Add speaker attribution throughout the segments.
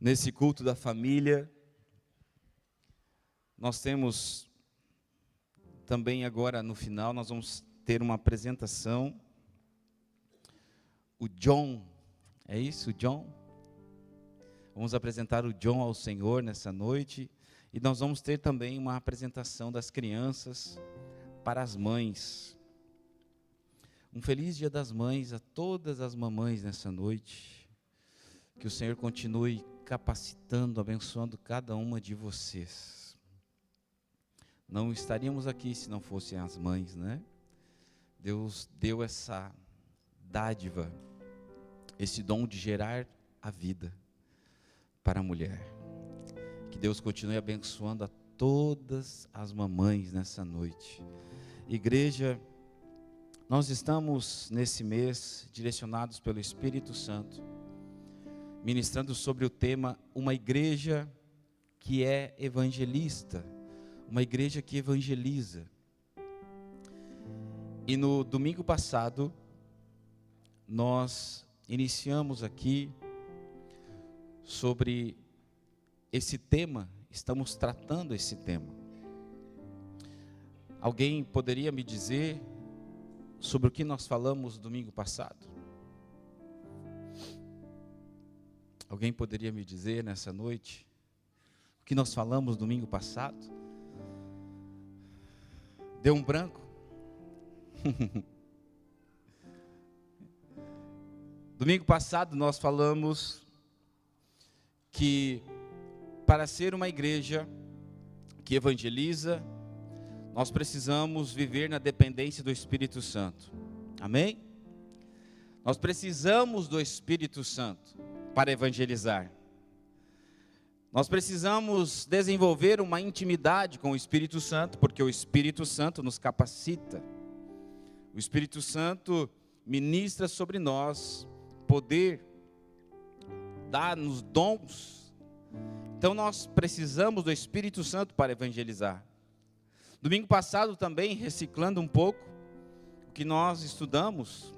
Speaker 1: Nesse culto da família, nós temos também agora no final, nós vamos ter uma apresentação. O John, é isso, John? Vamos apresentar o John ao Senhor nessa noite. E nós vamos ter também uma apresentação das crianças para as mães. Um feliz Dia das Mães a todas as mamães nessa noite. Que o Senhor continue capacitando, abençoando cada uma de vocês. Não estaríamos aqui se não fossem as mães, né? Deus deu essa dádiva, esse dom de gerar a vida para a mulher. Que Deus continue abençoando a todas as mamães nessa noite. Igreja, nós estamos nesse mês direcionados pelo Espírito Santo, ministrando sobre o tema uma igreja que é evangelista, uma igreja que evangeliza. E no domingo passado, nós iniciamos aqui sobre esse tema, estamos tratando esse tema. Alguém poderia me dizer sobre o que nós falamos domingo passado? Alguém poderia me dizer nessa noite o que nós falamos domingo passado? Deu um branco? Domingo passado nós falamos que para ser uma igreja que evangeliza, nós precisamos viver na dependência do Espírito Santo. Amém? Nós precisamos do Espírito Santo para evangelizar. Nós precisamos desenvolver uma intimidade com o Espírito Santo, porque o Espírito Santo nos capacita. O Espírito Santo ministra sobre nós poder, dá-nos dons. Então nós precisamos do Espírito Santo para evangelizar. Domingo passado também, reciclando um pouco o que nós estudamos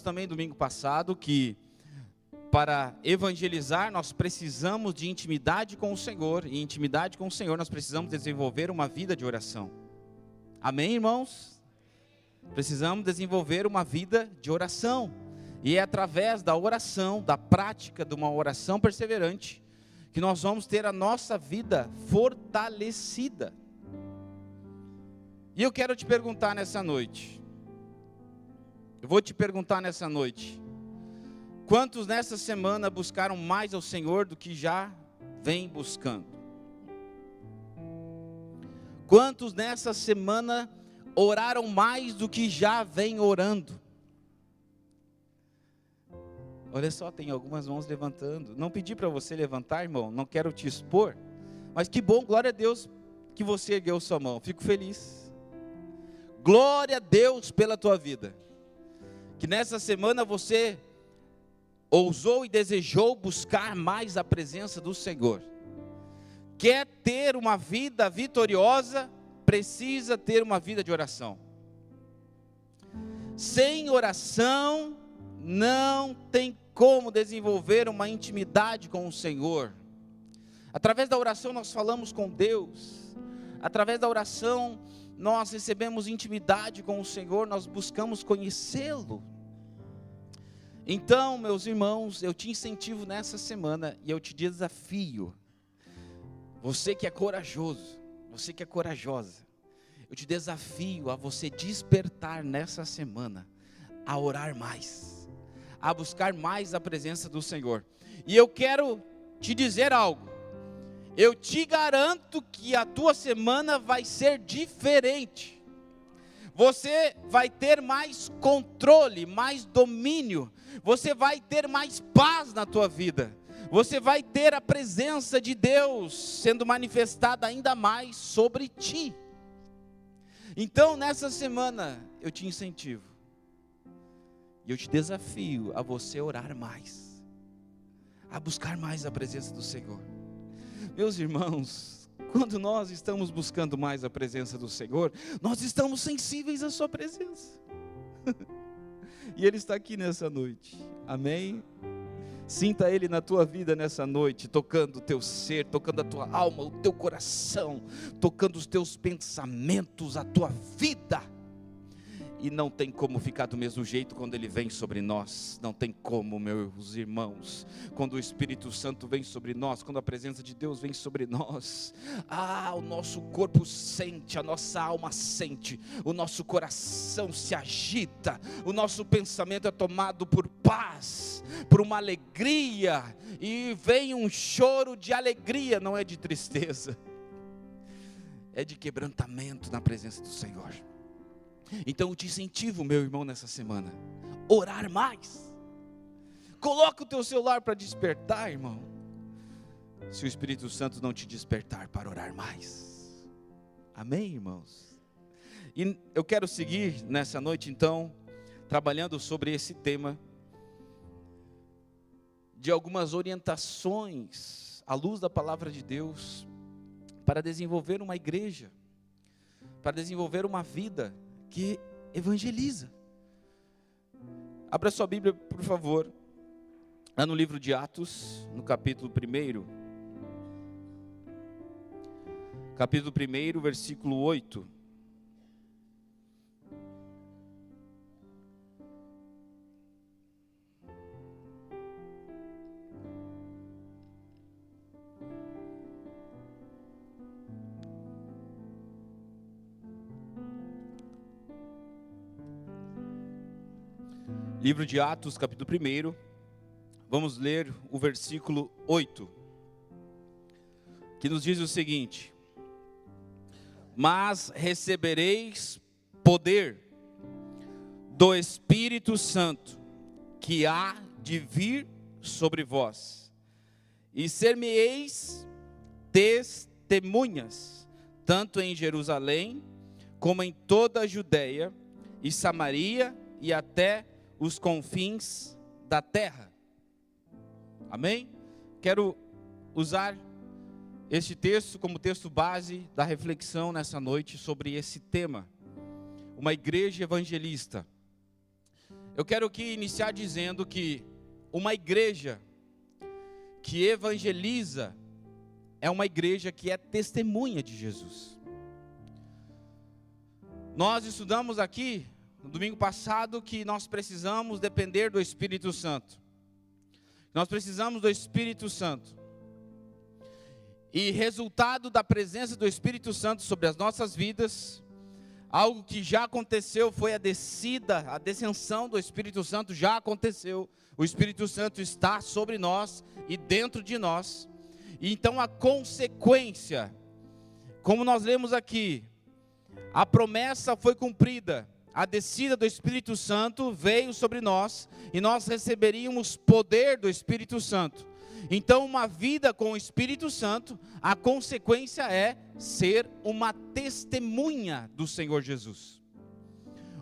Speaker 1: também domingo passado que para evangelizar nós precisamos de intimidade com o Senhor, e intimidade com o Senhor nós precisamos desenvolver uma vida de oração. Amém, irmãos? Precisamos desenvolver uma vida de oração, e é através da oração, da prática de uma oração perseverante, que nós vamos ter a nossa vida fortalecida. E eu quero te perguntar nessa noite, quantos nessa semana buscaram mais ao Senhor do que já vem buscando? Quantos nessa semana oraram mais do que já vem orando? Olha só, tem algumas mãos levantando. Não pedi para você levantar, irmão, não quero te expor, mas que bom, glória a Deus que você ergueu sua mão, fico feliz. Glória a Deus pela tua vida, que nessa semana você ousou e desejou buscar mais a presença do Senhor. Quer ter uma vida vitoriosa, precisa ter uma vida de oração. Sem oração, não tem como desenvolver uma intimidade com o Senhor. Através da oração nós falamos com Deus. Através da oração nós recebemos intimidade com o Senhor, nós buscamos conhecê-lo. Então, meus irmãos, eu te incentivo nessa semana e eu te desafio. Você que é corajoso, você que é corajosa, eu te desafio a você despertar nessa semana, a orar mais, a buscar mais a presença do Senhor. E eu quero te dizer algo, eu te garanto que a tua semana vai ser diferente. Você vai ter mais controle, mais domínio, você vai ter mais paz na tua vida, você vai ter a presença de Deus sendo manifestada ainda mais sobre ti. Então nessa semana eu te incentivo, e eu te desafio a você orar mais, a buscar mais a presença do Senhor. Meus irmãos, quando nós estamos buscando mais a presença do Senhor, nós estamos sensíveis à sua presença. E Ele está aqui nessa noite, amém? Sinta Ele na tua vida nessa noite, tocando o teu ser, tocando a tua alma, o teu coração, tocando os teus pensamentos, a tua vida. E não tem como ficar do mesmo jeito quando Ele vem sobre nós. Não tem como, meus irmãos. Quando o Espírito Santo vem sobre nós, quando a presença de Deus vem sobre nós, o nosso corpo sente, a nossa alma sente, o nosso coração se agita, o nosso pensamento é tomado por paz, por uma alegria, e vem um choro de alegria, não é de tristeza, é de quebrantamento na presença do Senhor. Então eu te incentivo, meu irmão, nessa semana, orar mais. Coloca o teu celular para despertar, irmão, se o Espírito Santo não te despertar para orar mais. Amém, irmãos? E eu quero seguir nessa noite, então, trabalhando sobre esse tema, de algumas orientações, à luz da palavra de Deus, para desenvolver uma igreja, para desenvolver uma vida que evangeliza. Abra sua Bíblia, por favor, lá no livro de Atos, no capítulo 1. Capítulo 1, versículo 8. Livro de Atos, capítulo 1, vamos ler o versículo 8, que nos diz o seguinte: mas recebereis poder do Espírito Santo, que há de vir sobre vós, e ser-me-eis testemunhas, tanto em Jerusalém, como em toda a Judeia e Samaria, e até os confins da terra. Amém? Quero usar este texto como texto base da reflexão nessa noite sobre esse tema, uma igreja evangelista. Eu quero aqui iniciar dizendo que uma igreja que evangeliza é uma igreja que é testemunha de Jesus. Nós estudamos aqui no domingo passado que nós precisamos depender do Espírito Santo. Nós precisamos do Espírito Santo. E resultado da presença do Espírito Santo sobre as nossas vidas, algo que já aconteceu foi a descensão do Espírito Santo já aconteceu. O Espírito Santo está sobre nós e dentro de nós. E então a consequência, como nós lemos aqui, a promessa foi cumprida. A descida do Espírito Santo veio sobre nós e nós receberíamos poder do Espírito Santo. Então, uma vida com o Espírito Santo, a consequência é ser uma testemunha do Senhor Jesus.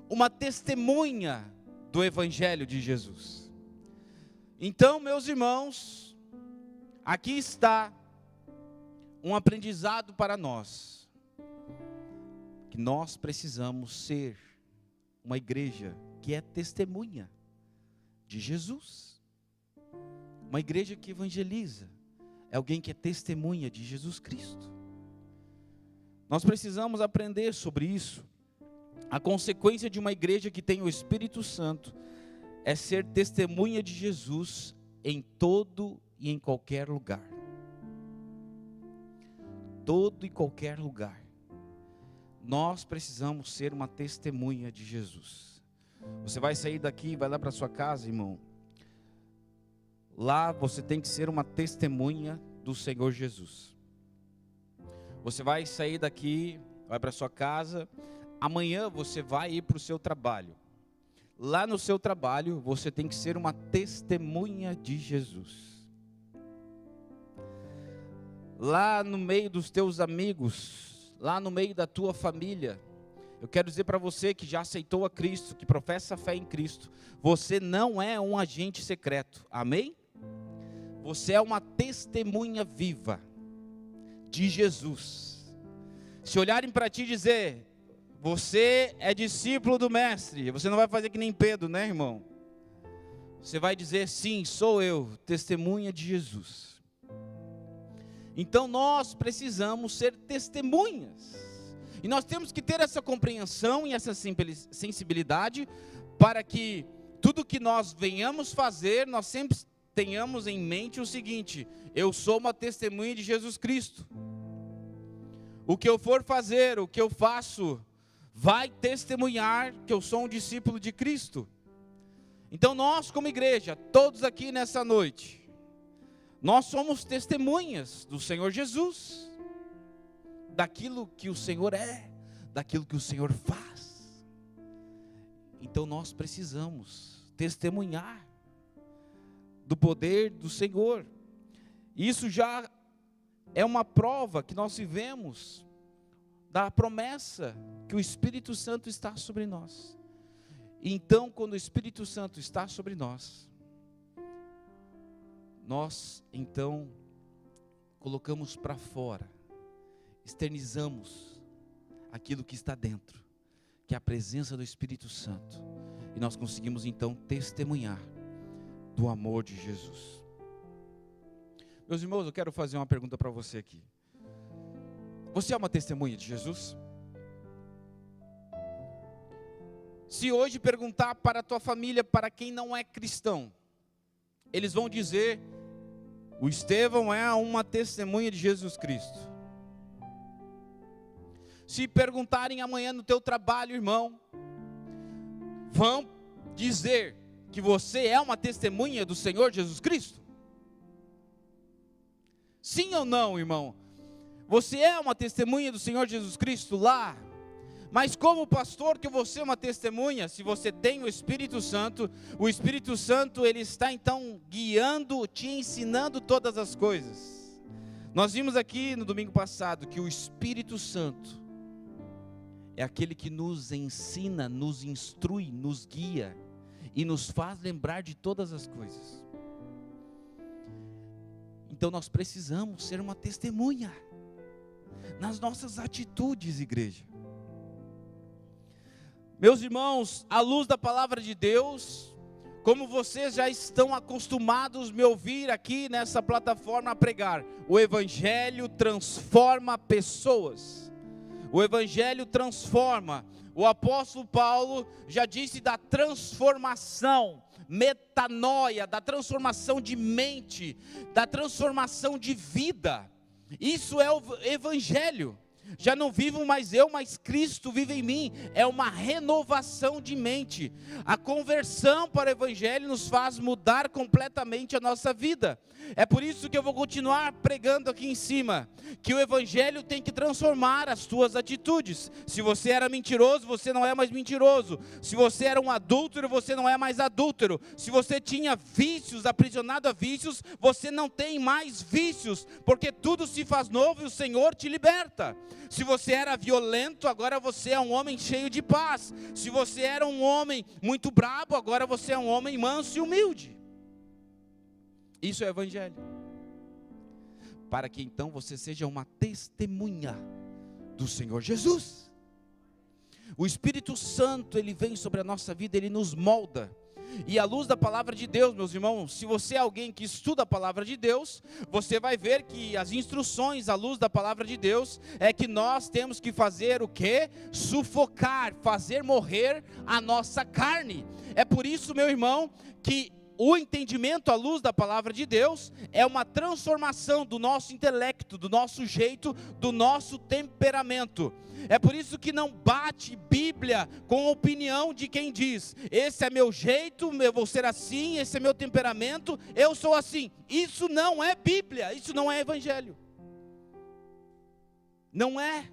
Speaker 1: Uma testemunha do Evangelho de Jesus. Então, meus irmãos, aqui está um aprendizado para nós. Que nós precisamos ser uma igreja que é testemunha de Jesus. Uma igreja que evangeliza é alguém que é testemunha de Jesus Cristo. Nós precisamos aprender sobre isso. A consequência de uma igreja que tem o Espírito Santo é ser testemunha de Jesus em todo e em qualquer lugar. Todo e qualquer lugar. Nós precisamos ser uma testemunha de Jesus. Você vai sair daqui, vai lá para sua casa, irmão. Lá você tem que ser uma testemunha do Senhor Jesus. Você vai sair daqui, vai para sua casa. Amanhã você vai ir para o seu trabalho. Lá no seu trabalho você tem que ser uma testemunha de Jesus. Lá no meio dos teus amigos, lá no meio da tua família, eu quero dizer para você que já aceitou a Cristo, que professa a fé em Cristo, você não é um agente secreto, amém? Você é uma testemunha viva de Jesus. Se olharem para ti e dizer, você é discípulo do mestre, você não vai fazer que nem Pedro, né, irmão? você vai dizer: sim, sou eu, testemunha de Jesus. Então nós precisamos ser testemunhas. E nós temos que ter essa compreensão e essa sensibilidade para que tudo que nós venhamos fazer, nós sempre tenhamos em mente o seguinte: eu sou uma testemunha de Jesus Cristo. O que eu for fazer, o que eu faço, vai testemunhar que eu sou um discípulo de Cristo. Então nós, como igreja, todos aqui nessa noite, nós somos testemunhas do Senhor Jesus, daquilo que o Senhor é, daquilo que o Senhor faz. Então nós precisamos testemunhar do poder do Senhor. Isso já é uma prova que nós vivemos da promessa que o Espírito Santo está sobre nós. Então, quando o Espírito Santo está sobre nós, nós então colocamos para fora, externizamos aquilo que está dentro, que é a presença do Espírito Santo, e nós conseguimos então testemunhar do amor de Jesus. Meus irmãos, eu quero fazer uma pergunta para você aqui. Você é uma testemunha de Jesus? Se hoje perguntar para a tua família, para quem não é cristão, eles vão dizer: o Estevão é uma testemunha de Jesus Cristo. Se perguntarem amanhã no teu trabalho, irmão, vão dizer que você é uma testemunha do Senhor Jesus Cristo? Sim ou não, irmão? Você é uma testemunha do Senhor Jesus Cristo lá? Mas como pastor que você é uma testemunha, se você tem o Espírito Santo ele está então guiando, te ensinando todas as coisas. Nós vimos aqui no domingo passado que o Espírito Santo é aquele que nos ensina, nos instrui, nos guia e nos faz lembrar de todas as coisas. Então nós precisamos ser uma testemunha nas nossas atitudes, igreja. Meus irmãos, à luz da palavra de Deus, como vocês já estão acostumados a me ouvir aqui nessa plataforma a pregar, o Evangelho transforma pessoas. O Evangelho transforma. O apóstolo Paulo já disse da transformação, metanoia, da transformação de mente, da transformação de vida. Isso é o Evangelho. Já não vivo mais eu, mas Cristo vive em mim. É uma renovação de mente. A conversão para o Evangelho nos faz mudar completamente a nossa vida. É por isso que eu vou continuar pregando aqui em cima, que o Evangelho tem que transformar as tuas atitudes. Se você era mentiroso, você não é mais mentiroso. Se você era um adúltero, você não é mais adúltero. Se você tinha vícios, aprisionado a vícios, você não tem mais vícios, porque tudo se faz novo e o Senhor te liberta. Se você era violento, agora você é um homem cheio de paz. Se você era um homem muito brabo, agora você é um homem manso e humilde. Isso é o Evangelho. Para que então você seja uma testemunha do Senhor Jesus. O Espírito Santo, ele vem sobre a nossa vida, ele nos molda. E à luz da palavra de Deus, meus irmãos, se você é alguém que estuda a palavra de Deus, você vai ver que as instruções à luz da palavra de Deus é que nós temos que fazer o quê? Sufocar, fazer morrer a nossa carne. É por isso, meu irmão, que o entendimento à luz da palavra de Deus é uma transformação do nosso intelecto, do nosso jeito, do nosso temperamento. É por isso que não bate Bíblia com a opinião de quem diz: esse é meu jeito, eu vou ser assim, esse é meu temperamento, eu sou assim. Isso não é Bíblia, isso não é Evangelho. Não é.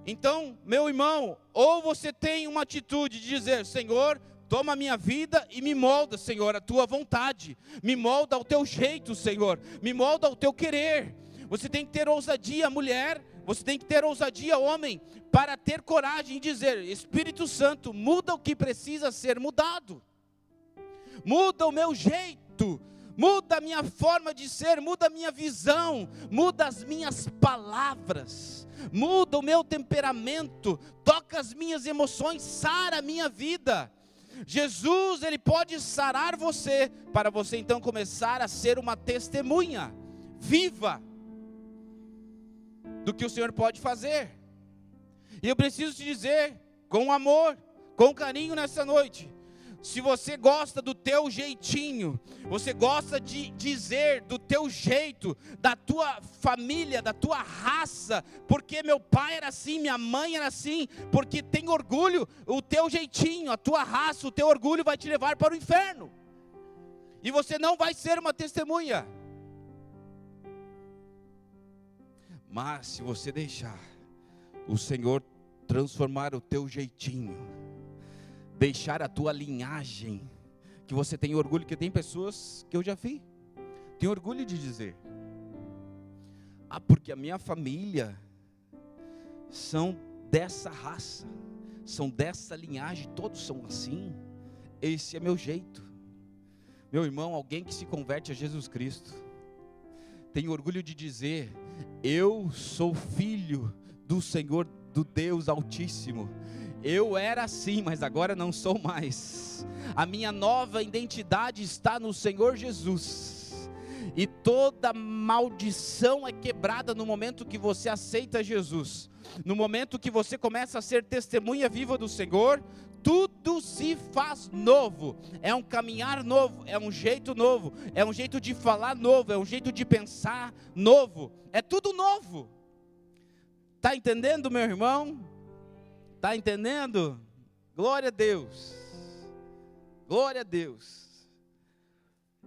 Speaker 1: Então, meu irmão, ou você tem uma atitude de dizer: Senhor, toma a minha vida e me molda, Senhor, a tua vontade. Me molda ao teu jeito, Senhor. Me molda ao teu querer. Você tem que ter ousadia, mulher. Você tem que ter ousadia, homem, para ter coragem de dizer: Espírito Santo, muda o que precisa ser mudado. Muda o meu jeito. Muda a minha forma de ser. Muda a minha visão. Muda as minhas palavras. Muda o meu temperamento. Toca as minhas emoções. Sara a minha vida. Jesus, Ele pode sarar você, para você então começar a ser uma testemunha viva do que o Senhor pode fazer. E eu preciso te dizer, com amor, com carinho nessa noite, se você gosta do teu jeitinho, você gosta de dizer do teu jeito, da tua família, da tua raça, porque meu pai era assim, minha mãe era assim, porque tem orgulho, o teu jeitinho, a tua raça, o teu orgulho vai te levar para o inferno, e você não vai ser uma testemunha. Mas se você deixar o Senhor transformar o teu jeitinho, deixar a tua linhagem, que você tem orgulho, que tem pessoas que eu já vi, tem orgulho de dizer, porque a minha família são dessa raça, são dessa linhagem, todos são assim, esse é meu jeito. Meu irmão, alguém que se converte a Jesus Cristo, tem orgulho de dizer, eu sou filho do Senhor, do Deus Altíssimo. Eu era assim, mas agora não sou mais. A minha nova identidade está no Senhor Jesus. E toda maldição é quebrada no momento que você aceita Jesus. No momento que você começa a ser testemunha viva do Senhor, tudo se faz novo. É um caminhar novo, é um jeito novo, é um jeito de falar novo, é um jeito de pensar novo. É tudo novo. Está entendendo, meu irmão? Está entendendo? Glória a Deus. Glória a Deus.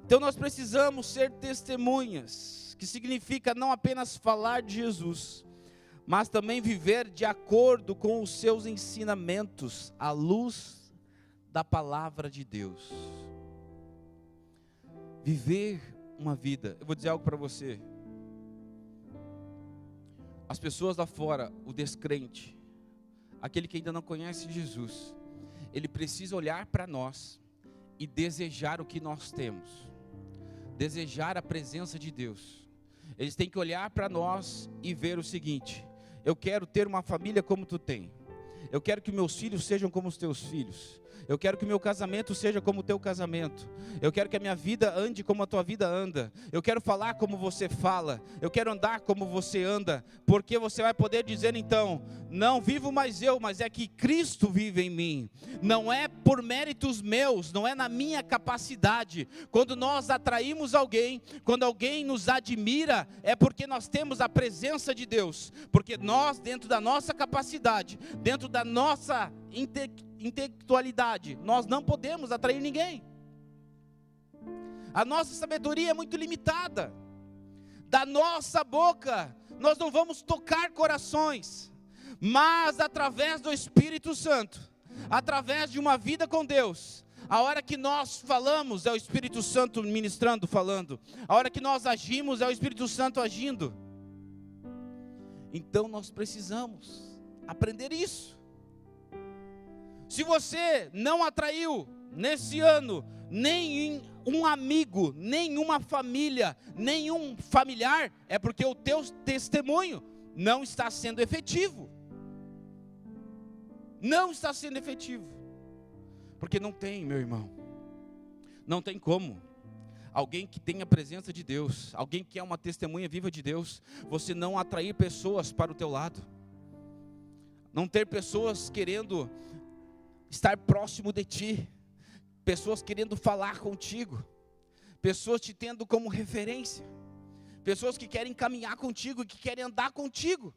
Speaker 1: Então nós precisamos ser testemunhas, que significa não apenas falar de Jesus, mas também viver de acordo com os seus ensinamentos, à luz da palavra de Deus. Viver uma vida, eu vou dizer algo para você. As pessoas lá fora, o descrente, aquele que ainda não conhece Jesus, ele precisa olhar para nós e desejar o que nós temos, desejar a presença de Deus. Eles têm que olhar para nós e ver o seguinte: eu quero ter uma família como tu tem, eu quero que meus filhos sejam como os teus filhos, eu quero que o meu casamento seja como o teu casamento, eu quero que a minha vida ande como a tua vida anda, eu quero falar como você fala, eu quero andar como você anda, porque você vai poder dizer então, não vivo mais eu, mas é que Cristo vive em mim, não é por méritos meus, não é na minha capacidade. Quando nós atraímos alguém, quando alguém nos admira, é porque nós temos a presença de Deus, porque nós, dentro da nossa capacidade, dentro da nossa intelectualidade, nós não podemos atrair ninguém. A nossa sabedoria é muito limitada. Da nossa boca nós não vamos tocar corações, mas através do Espírito Santo, através de uma vida com Deus, a hora que nós falamos é o Espírito Santo ministrando, falando. A hora que nós agimos é o Espírito Santo agindo. Então nós precisamos aprender isso. Se você não atraiu nesse ano nem um amigo, nenhuma família, nenhum familiar, é porque o teu testemunho não está sendo efetivo. Não está sendo efetivo. Porque não tem, meu irmão. Não tem como. Alguém que tem a presença de Deus, alguém que é uma testemunha viva de Deus, você não atrair pessoas para o teu lado. Não ter pessoas querendo estar próximo de ti, pessoas querendo falar contigo, pessoas te tendo como referência, pessoas que querem caminhar contigo, que querem andar contigo.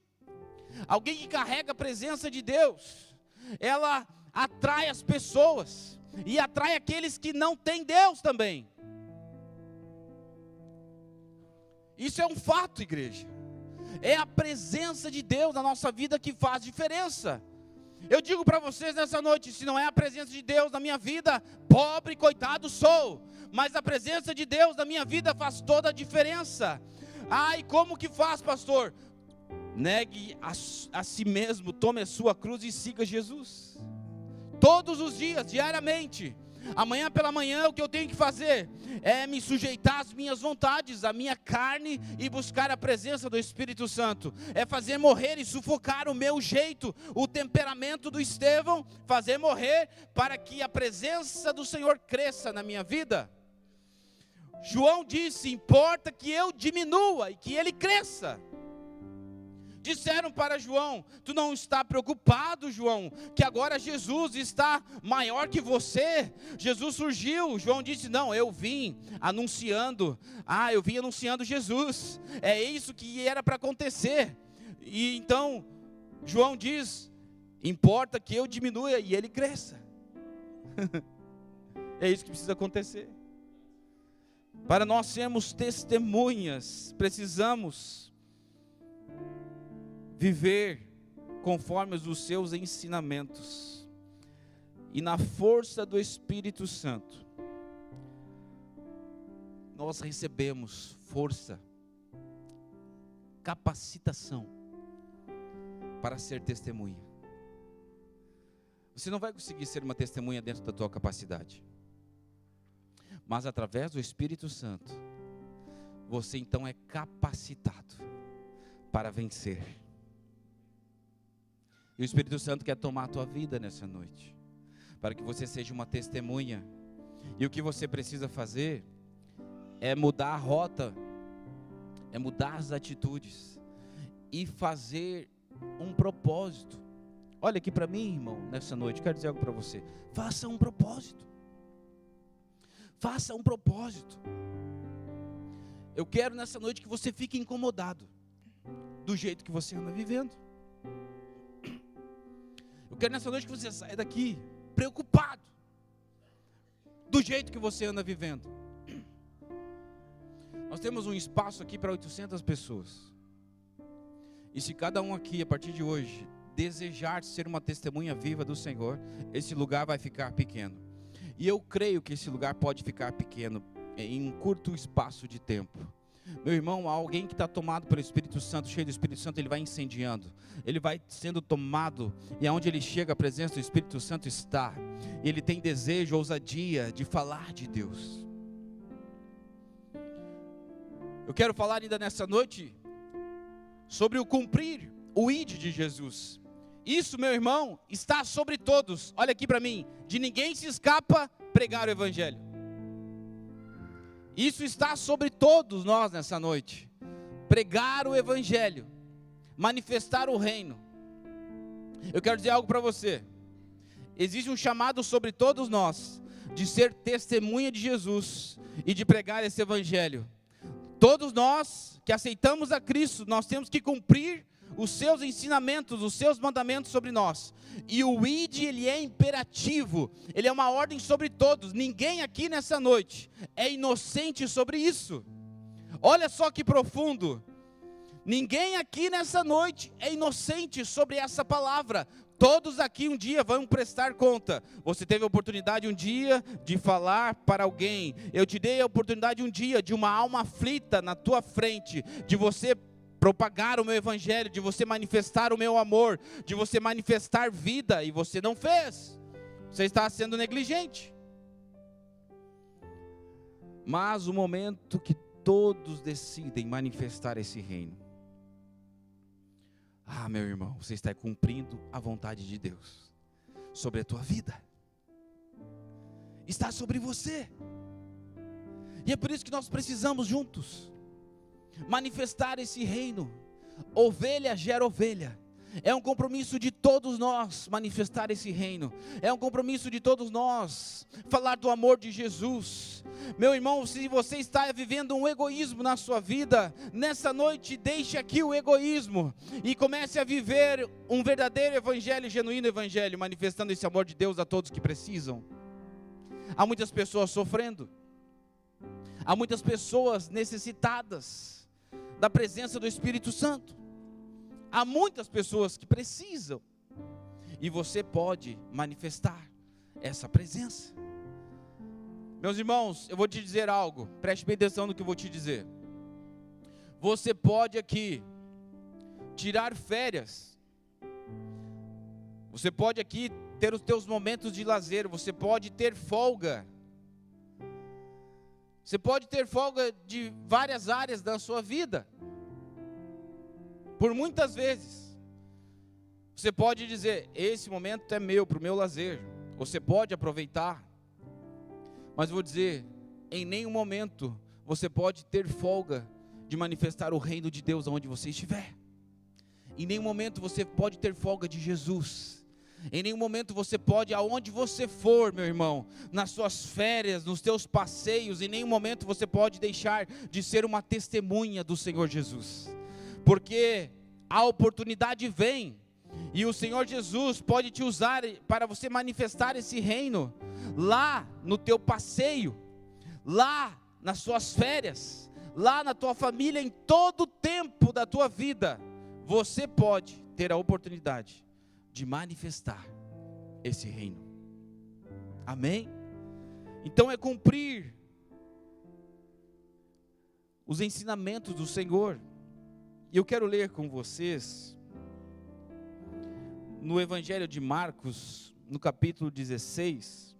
Speaker 1: Alguém que carrega a presença de Deus, ela atrai as pessoas, e atrai aqueles que não têm Deus também. Isso é um fato, igreja. É a presença de Deus na nossa vida que faz diferença. Eu digo para vocês nessa noite, se não é a presença de Deus na minha vida, pobre e coitado sou. Mas a presença de Deus na minha vida faz toda a diferença. E como que faz, pastor? Negue a si mesmo, tome a sua cruz e siga Jesus. Todos os dias, diariamente. Amanhã pela manhã o que eu tenho que fazer é me sujeitar às minhas vontades, à minha carne e buscar a presença do Espírito Santo. É fazer morrer e sufocar o meu jeito, o temperamento do Estevão, fazer morrer para que a presença do Senhor cresça na minha vida. João disse: importa que eu diminua e que ele cresça. Disseram para João: tu não está preocupado, João, que agora Jesus está maior que você? Jesus surgiu. João disse: não, eu vim anunciando Jesus. É isso que era para acontecer. E então João diz: importa que eu diminua e ele cresça. É isso que precisa acontecer. Para nós sermos testemunhas, precisamos viver conforme os seus ensinamentos. E na força do Espírito Santo, nós recebemos força, capacitação para ser testemunha. Você não vai conseguir ser uma testemunha dentro da tua capacidade. Mas através do Espírito Santo, você então é capacitado para vencer. E o Espírito Santo quer tomar a tua vida nessa noite, para que você seja uma testemunha. E o que você precisa fazer é mudar a rota, é mudar as atitudes e fazer um propósito. Olha aqui para mim, irmão, nessa noite, quero dizer algo para você. Faça um propósito. Faça um propósito. Eu quero nessa noite que você fique incomodado do jeito que você anda vivendo. Eu quero nessa noite que você saia daqui preocupado do jeito que você anda vivendo. Nós temos um espaço aqui para 800 pessoas. E se cada um aqui, a partir de hoje, desejar ser uma testemunha viva do Senhor, esse lugar vai ficar pequeno. E eu creio que esse lugar pode ficar pequeno em um curto espaço de tempo. Meu irmão, alguém que está tomado pelo Espírito Santo, cheio do Espírito Santo, ele vai incendiando, ele vai sendo tomado, e aonde ele chega, a presença do Espírito Santo está. Ele tem desejo, ousadia de falar de Deus. Eu quero falar ainda nessa noite sobre o cumprir o ID de Jesus. Isso, meu irmão, está sobre todos. Olha aqui para mim, de ninguém se escapa pregar o Evangelho. Isso está sobre todos nós nessa noite. Pregar o Evangelho, manifestar o reino. Eu quero dizer algo para você. Existe um chamado sobre todos nós, de ser testemunha de Jesus e de pregar esse Evangelho. Todos nós que aceitamos a Cristo, nós temos que cumprir os seus ensinamentos, os seus mandamentos sobre nós. E o ID, ele é imperativo, ele é uma ordem sobre todos. Ninguém aqui nessa noite é inocente sobre isso. Olha só que profundo. Ninguém aqui nessa noite é inocente sobre essa palavra. Todos aqui um dia vão prestar conta. Você teve a oportunidade um dia de falar para alguém. Eu te dei a oportunidade um dia de uma alma aflita na tua frente, de você propagar o meu Evangelho, de você manifestar o meu amor, de você manifestar vida, e você não fez. Você está sendo negligente. Mas o momento que todos decidem manifestar esse reino, meu irmão, você está cumprindo a vontade de Deus sobre a tua vida. Está sobre você. E é por isso que nós precisamos juntos manifestar esse reino. Ovelha gera ovelha. É um compromisso de todos nós manifestar esse reino. É um compromisso de todos nós falar do amor de Jesus. Meu irmão, se você está vivendo um egoísmo na sua vida, nessa noite deixe aqui o egoísmo e comece a viver um verdadeiro evangelho, genuíno evangelho, manifestando esse amor de Deus a todos que precisam. Há muitas pessoas sofrendo. Há muitas pessoas necessitadas da presença do Espírito Santo. Há muitas pessoas que precisam, e você pode manifestar essa presença. Meus irmãos, eu vou te dizer algo, preste bem atenção no que eu vou te dizer. Você pode aqui tirar férias, você pode aqui ter os teus momentos de lazer, você pode ter folga. Você pode ter folga de várias áreas da sua vida. Por muitas vezes. Você pode dizer, esse momento é meu, para o meu lazer. Você pode aproveitar. Mas vou dizer, em nenhum momento você pode ter folga de manifestar o reino de Deus onde você estiver. Em nenhum momento você pode ter folga de Jesus. Em nenhum momento você pode, aonde você for, meu irmão, nas suas férias, nos teus passeios, em nenhum momento você pode deixar de ser uma testemunha do Senhor Jesus. Porque a oportunidade vem, e o Senhor Jesus pode te usar para você manifestar esse reino, lá no teu passeio, lá nas suas férias, lá na tua família, em todo o tempo da tua vida, você pode ter a oportunidade de manifestar esse reino. Amém? Então é cumprir os ensinamentos do Senhor. E eu quero ler com vocês no Evangelho de Marcos, no capítulo 16.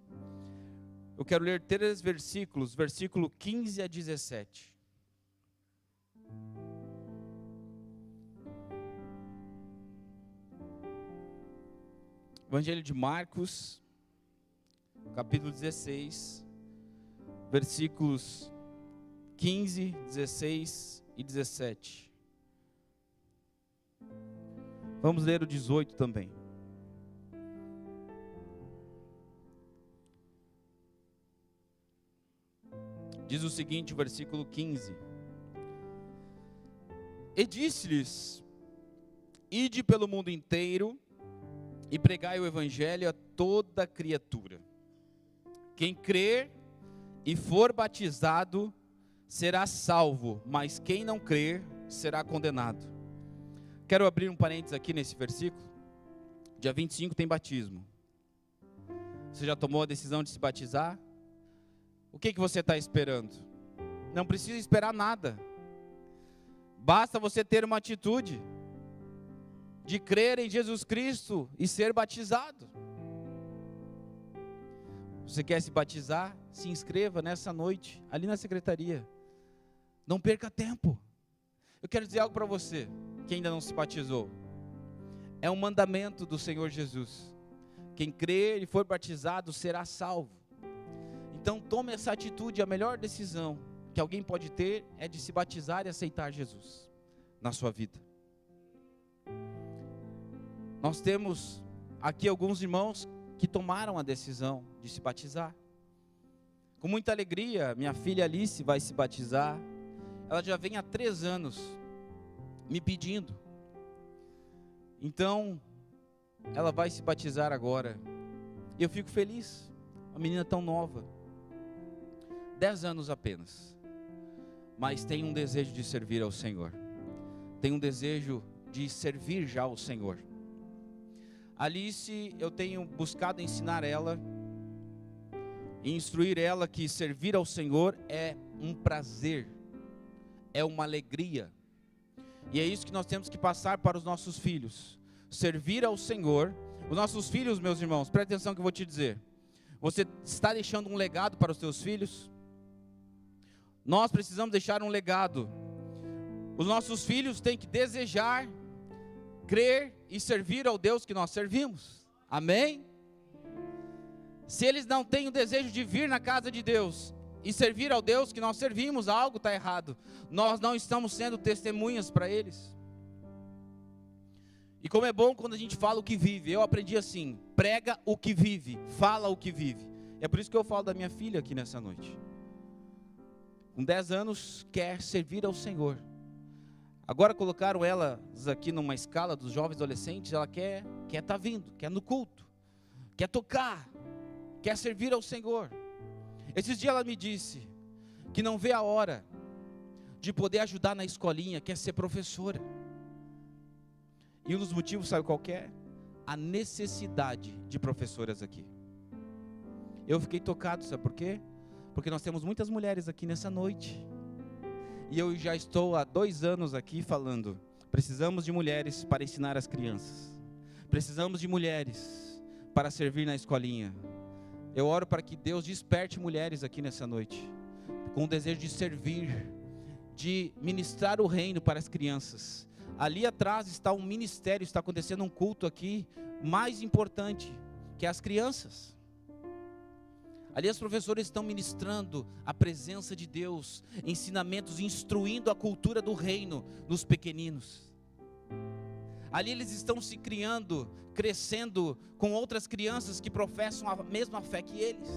Speaker 1: Eu quero ler 3 versículos, versículo 15 a 17. Evangelho de Marcos, capítulo 16, versículos 15, 16 e 17. Vamos ler o 18 também. Diz o seguinte, o versículo 15. E disse-lhes, ide pelo mundo inteiro, e pregai o evangelho a toda criatura. Quem crer e for batizado será salvo, mas quem não crer será condenado. Quero abrir um parênteses aqui nesse versículo. Dia 25 tem batismo. Você já tomou a decisão de se batizar? O que você está esperando? Não precisa esperar nada. Basta você ter uma atitude de crer em Jesus Cristo e ser batizado. Você quer se batizar? Se inscreva nessa noite, ali na secretaria. Não perca tempo. Eu quero dizer algo para você, que ainda não se batizou. É um mandamento do Senhor Jesus. Quem crer e for batizado será salvo. Então tome essa atitude, a melhor decisão que alguém pode ter é de se batizar e aceitar Jesus na sua vida. Nós temos aqui alguns irmãos que tomaram a decisão de se batizar. Com muita alegria, minha filha Alice vai se batizar. Ela já vem há 3 anos me pedindo. Então, ela vai se batizar agora. E eu fico feliz. Uma menina tão nova. 10 anos apenas. Mas tem um desejo de servir ao Senhor. Tem um desejo de servir já ao Senhor. Alice, eu tenho buscado ensinar ela e instruir ela que servir ao Senhor é um prazer, é uma alegria. E é isso que nós temos que passar para os nossos filhos. Servir ao Senhor. Os nossos filhos, meus irmãos, presta atenção que eu vou te dizer. Você está deixando um legado para os seus filhos? Nós precisamos deixar um legado. Os nossos filhos têm que desejar, crer e servir ao Deus que nós servimos. Amém? Se eles não têm o desejo de vir na casa de Deus e servir ao Deus que nós servimos, algo está errado. Nós não estamos sendo testemunhas para eles. E como é bom quando a gente fala o que vive. Eu aprendi assim: prega o que vive, fala o que vive. É por isso que eu falo da minha filha aqui nessa noite. Com 10 anos quer servir ao Senhor. Agora colocaram elas aqui numa escala dos jovens adolescentes. Ela quer estar vindo, quer no culto, quer tocar, quer servir ao Senhor. Esses dias ela me disse que não vê a hora de poder ajudar na escolinha, quer ser professora. E um dos motivos, sabe qual que é? A necessidade de professoras aqui. Eu fiquei tocado, sabe por quê? Porque nós temos muitas mulheres aqui nessa noite. E eu já estou há 2 anos aqui falando, precisamos de mulheres para ensinar as crianças. Precisamos de mulheres para servir na escolinha. Eu oro para que Deus desperte mulheres aqui nessa noite, com o desejo de servir, de ministrar o reino para as crianças. Ali atrás está um ministério, está acontecendo um culto aqui, mais importante, que é as crianças. Ali as professoras estão ministrando a presença de Deus, ensinamentos, instruindo a cultura do reino nos pequeninos. Ali eles estão se criando, crescendo com outras crianças que professam a mesma fé que eles.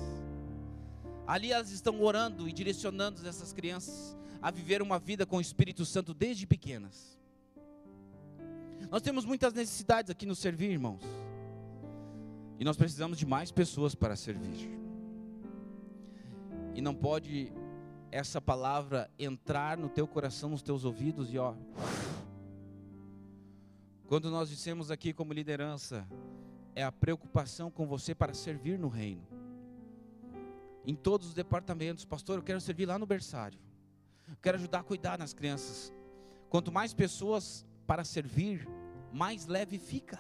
Speaker 1: Ali elas estão orando e direcionando essas crianças a viver uma vida com o Espírito Santo desde pequenas. Nós temos muitas necessidades aqui no servir, irmãos. E nós precisamos de mais pessoas para servir. E não pode essa palavra entrar no teu coração, nos teus ouvidos e ó. Quando nós dissemos aqui como liderança, é a preocupação com você para servir no reino. Em todos os departamentos, pastor, eu quero servir lá no berçário. Eu quero ajudar a cuidar das crianças. Quanto mais pessoas para servir, mais leve fica.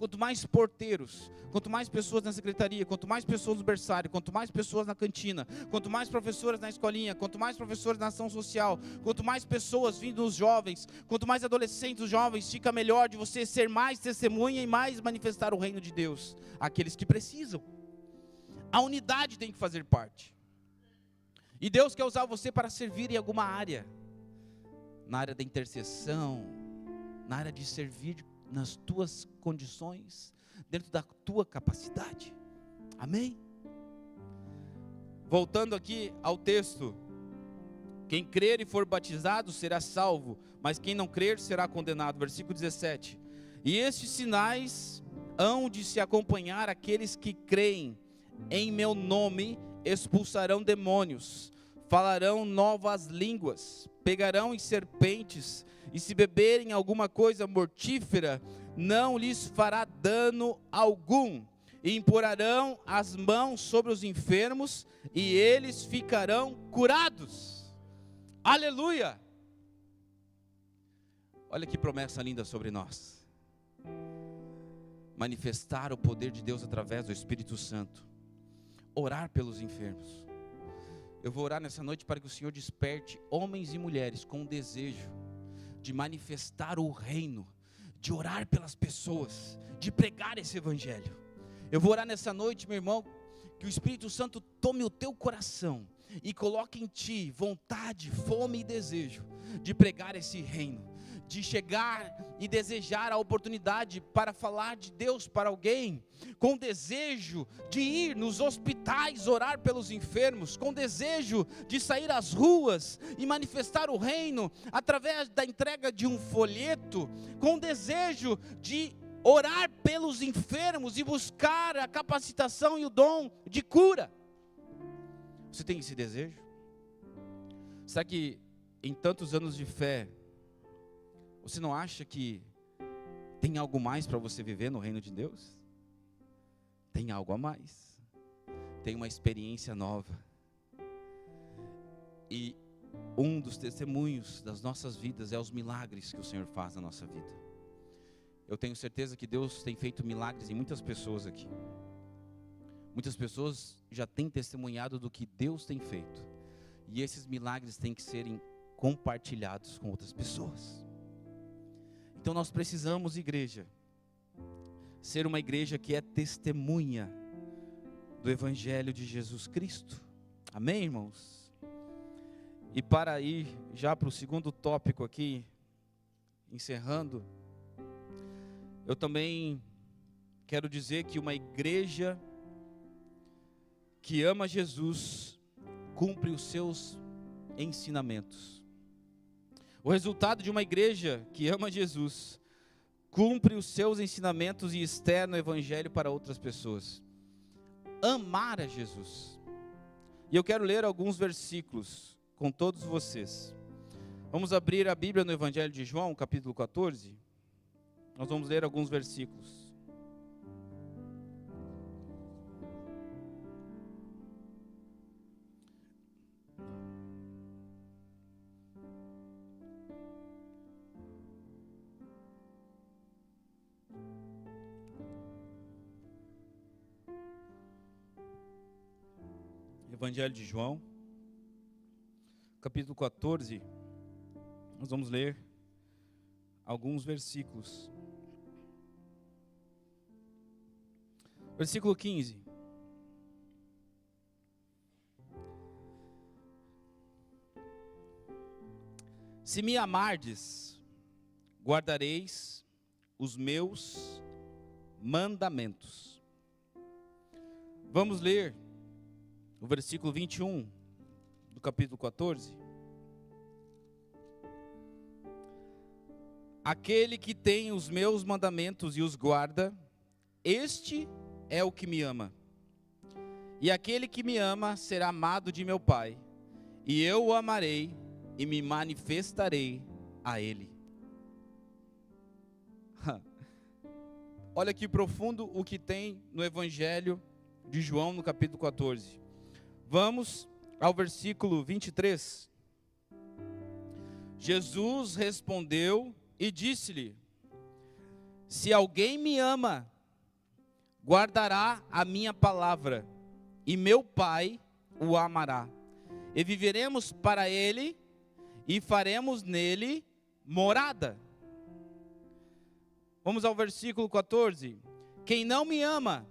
Speaker 1: Quanto mais porteiros, quanto mais pessoas na secretaria, quanto mais pessoas no berçário, quanto mais pessoas na cantina, quanto mais professoras na escolinha, quanto mais professores na ação social, quanto mais pessoas vindo dos jovens, quanto mais adolescentes, os jovens, fica melhor de você ser mais testemunha e mais manifestar o reino de Deus àqueles que precisam. A unidade tem que fazer parte. E Deus quer usar você para servir em alguma área. Na área da intercessão, na área de servir nas tuas condições, dentro da tua capacidade. Amém? Voltando aqui ao texto. Quem crer e for batizado será salvo, mas quem não crer será condenado. Versículo 17. E estes sinais hão de se acompanhar aqueles que creem. Em meu nome expulsarão demônios, falarão novas línguas, pegarão em serpentes, e se beberem alguma coisa mortífera, não lhes fará dano algum, e imporão as mãos sobre os enfermos, e eles ficarão curados. Aleluia! Olha que promessa linda sobre nós. Manifestar o poder de Deus através do Espírito Santo. Orar pelos enfermos. Eu vou orar nessa noite para que o Senhor desperte homens e mulheres com o desejo de manifestar o reino, de orar pelas pessoas, de pregar esse evangelho. Eu vou orar nessa noite, meu irmão, que o Espírito Santo tome o teu coração e coloque em ti vontade, fome e desejo de pregar esse reino, de chegar e desejar a oportunidade para falar de Deus para alguém, com desejo de ir nos hospitais orar pelos enfermos, com desejo de sair às ruas e manifestar o reino através da entrega de um folheto, com desejo de orar pelos enfermos e buscar a capacitação e o dom de cura. Você tem esse desejo? Será que em tantos anos de fé, você não acha que tem algo mais para você viver no reino de Deus? Tem algo a mais. Tem uma experiência nova. E um dos testemunhos das nossas vidas é os milagres que o Senhor faz na nossa vida. Eu tenho certeza que Deus tem feito milagres em muitas pessoas aqui. Muitas pessoas já têm testemunhado do que Deus tem feito. E esses milagres têm que serem compartilhados com outras pessoas. Então nós precisamos, igreja, ser uma igreja que é testemunha do Evangelho de Jesus Cristo. Amém, irmãos? E para ir já para o segundo tópico aqui, encerrando, eu também quero dizer que uma igreja que ama Jesus cumpre os seus ensinamentos. O resultado de uma igreja que ama Jesus cumpre os seus ensinamentos e externa o evangelho para outras pessoas. Amar a Jesus. E eu quero ler alguns versículos com todos vocês. Vamos abrir a Bíblia no Evangelho de João, capítulo 14. Nós vamos ler alguns versículos. Evangelho de João, capítulo 14, nós vamos ler alguns versículos. Versículo 15. Se me amardes, guardareis os meus mandamentos. Vamos ler o versículo 21 do capítulo 14. Aquele que tem os meus mandamentos e os guarda, este é o que me ama. E aquele que me ama será amado de meu Pai, e eu o amarei e me manifestarei a ele. Olha que profundo o que tem no Evangelho de João, no capítulo 14. Vamos ao versículo 23. Jesus respondeu e disse-lhe: se alguém me ama, guardará a minha palavra, e meu Pai o amará. E viveremos para ele, e faremos nele morada. Vamos ao versículo 14. Quem não me ama,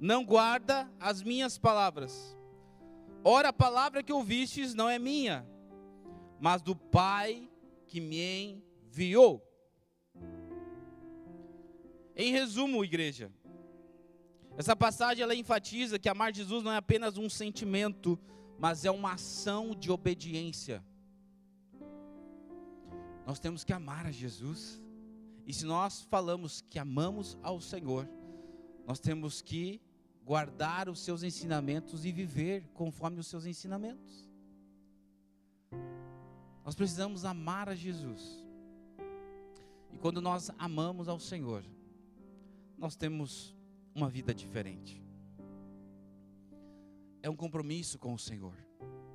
Speaker 1: não guarda as minhas palavras. Ora, a palavra que ouvistes não é minha, mas do Pai que me enviou. Em resumo, igreja, essa passagem ela enfatiza que amar Jesus não é apenas um sentimento, mas é uma ação de obediência. Nós temos que amar a Jesus. E se nós falamos que amamos ao Senhor, nós temos que guardar os seus ensinamentos e viver conforme os seus ensinamentos. Nós precisamos amar a Jesus. E quando nós amamos ao Senhor, nós temos uma vida diferente. É um compromisso com o Senhor.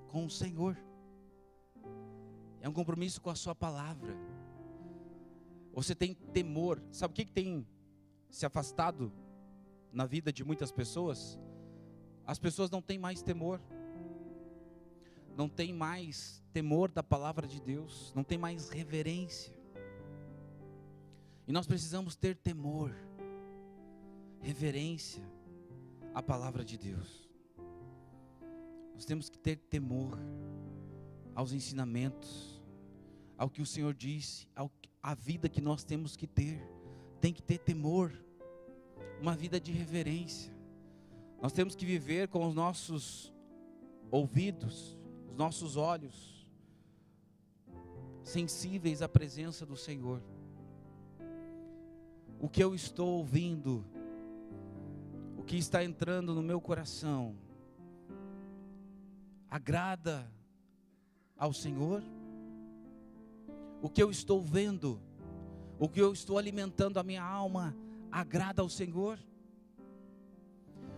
Speaker 1: Com o Senhor. É um compromisso com a sua palavra. Você tem temor. Sabe o que tem se afastado na vida de muitas pessoas? As pessoas não têm mais temor. Não têm mais temor da palavra de Deus. Não tem mais reverência. E nós precisamos ter temor, reverência à palavra de Deus. Nós temos que ter temor aos ensinamentos, ao que o Senhor disse, à vida que nós temos que ter. Tem que ter temor, uma vida de reverência. Nós temos que viver com os nossos ouvidos, os nossos olhos sensíveis à presença do Senhor. O que eu estou ouvindo, o que está entrando no meu coração, agrada ao Senhor? O que eu estou vendo, o que eu estou alimentando a minha alma, agrada ao Senhor?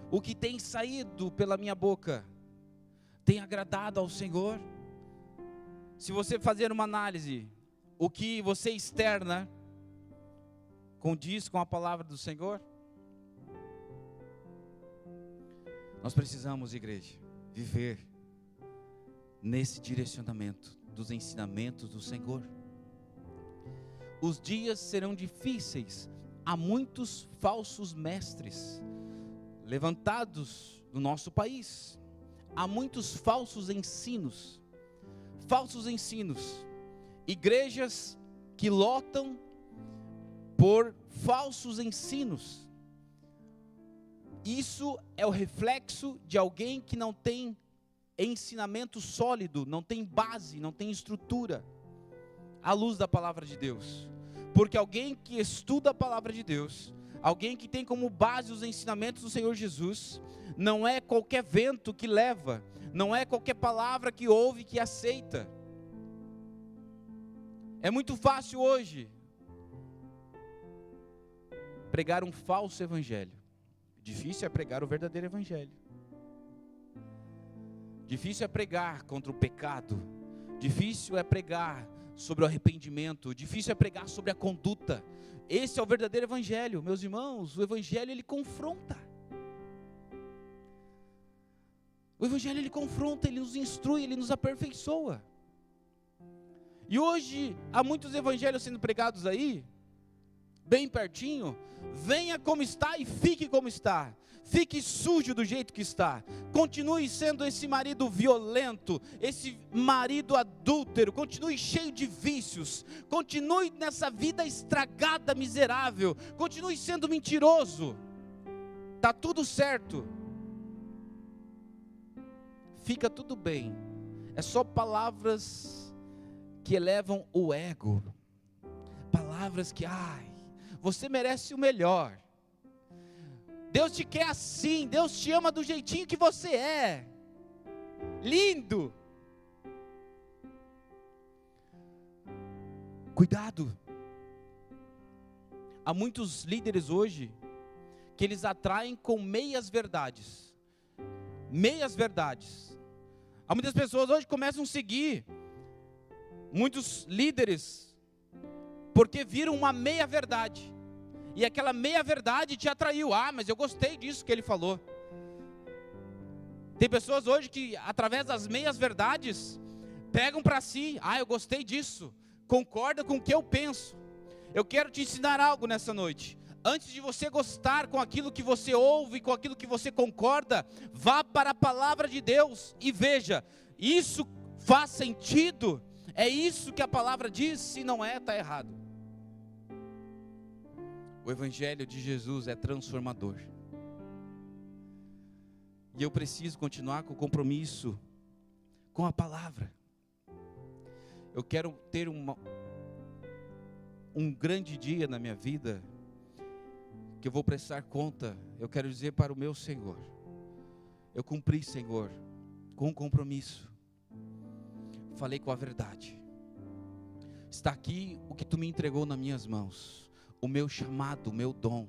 Speaker 1: O que tem saído pela minha boca, tem agradado ao Senhor? Se você fazer uma análise, o que você externa, condiz com a palavra do Senhor? Nós precisamos, igreja, viver nesse direcionamento dos ensinamentos do Senhor. Os dias serão difíceis, há muitos falsos mestres levantados no nosso país, há muitos falsos ensinos, igrejas que lotam por falsos ensinos. Isso é o reflexo de alguém que não tem ensinamento sólido, não tem base, não tem estrutura à luz da palavra de Deus. Porque alguém que estuda a palavra de Deus, alguém que tem como base os ensinamentos do Senhor Jesus, não é qualquer vento que leva, não é qualquer palavra que ouve que aceita. É muito fácil hoje pregar um falso evangelho. Difícil é pregar o verdadeiro evangelho. Difícil é pregar contra o pecado. Difícil é pregar sobre o arrependimento. Difícil é pregar sobre a conduta. Esse é o verdadeiro evangelho, meus irmãos. O evangelho, ele confronta. O Evangelho ele confronta, ele nos instrui, ele nos aperfeiçoa. E hoje há muitos evangelhos sendo pregados aí, bem pertinho. Venha como está e fique como está. Fique sujo do jeito que está. Continue sendo esse marido violento, esse marido adúltero. Continue cheio de vícios. Continue nessa vida estragada, miserável. Continue sendo mentiroso. Tá tudo certo. Fica tudo bem. É só palavras que elevam o ego. Palavras que, você merece o melhor. Deus te quer assim, Deus te ama do jeitinho que você é. Lindo. Cuidado. Há muitos líderes hoje que eles atraem com meias verdades. Meias verdades. Há muitas pessoas hoje que começam a seguir muitos líderes porque viram uma meia verdade. E aquela meia verdade te atraiu. Mas eu gostei disso que ele falou. Tem pessoas hoje que através das meias verdades pegam para si. Eu gostei disso. Concorda com o que eu penso. Eu quero te ensinar algo nessa noite. Antes de você gostar com aquilo que você ouve, com aquilo que você concorda, vá para a palavra de Deus e veja, isso faz sentido? É isso que a palavra diz? Se não é, está errado. O Evangelho de Jesus é transformador. E eu preciso continuar com o compromisso com a palavra. Eu quero ter um grande dia na minha vida, que eu vou prestar conta. Eu quero dizer para o meu Senhor: eu cumpri, Senhor, com um compromisso. Falei com a verdade. Está aqui o que tu me entregou nas minhas mãos. O meu chamado, o meu dom.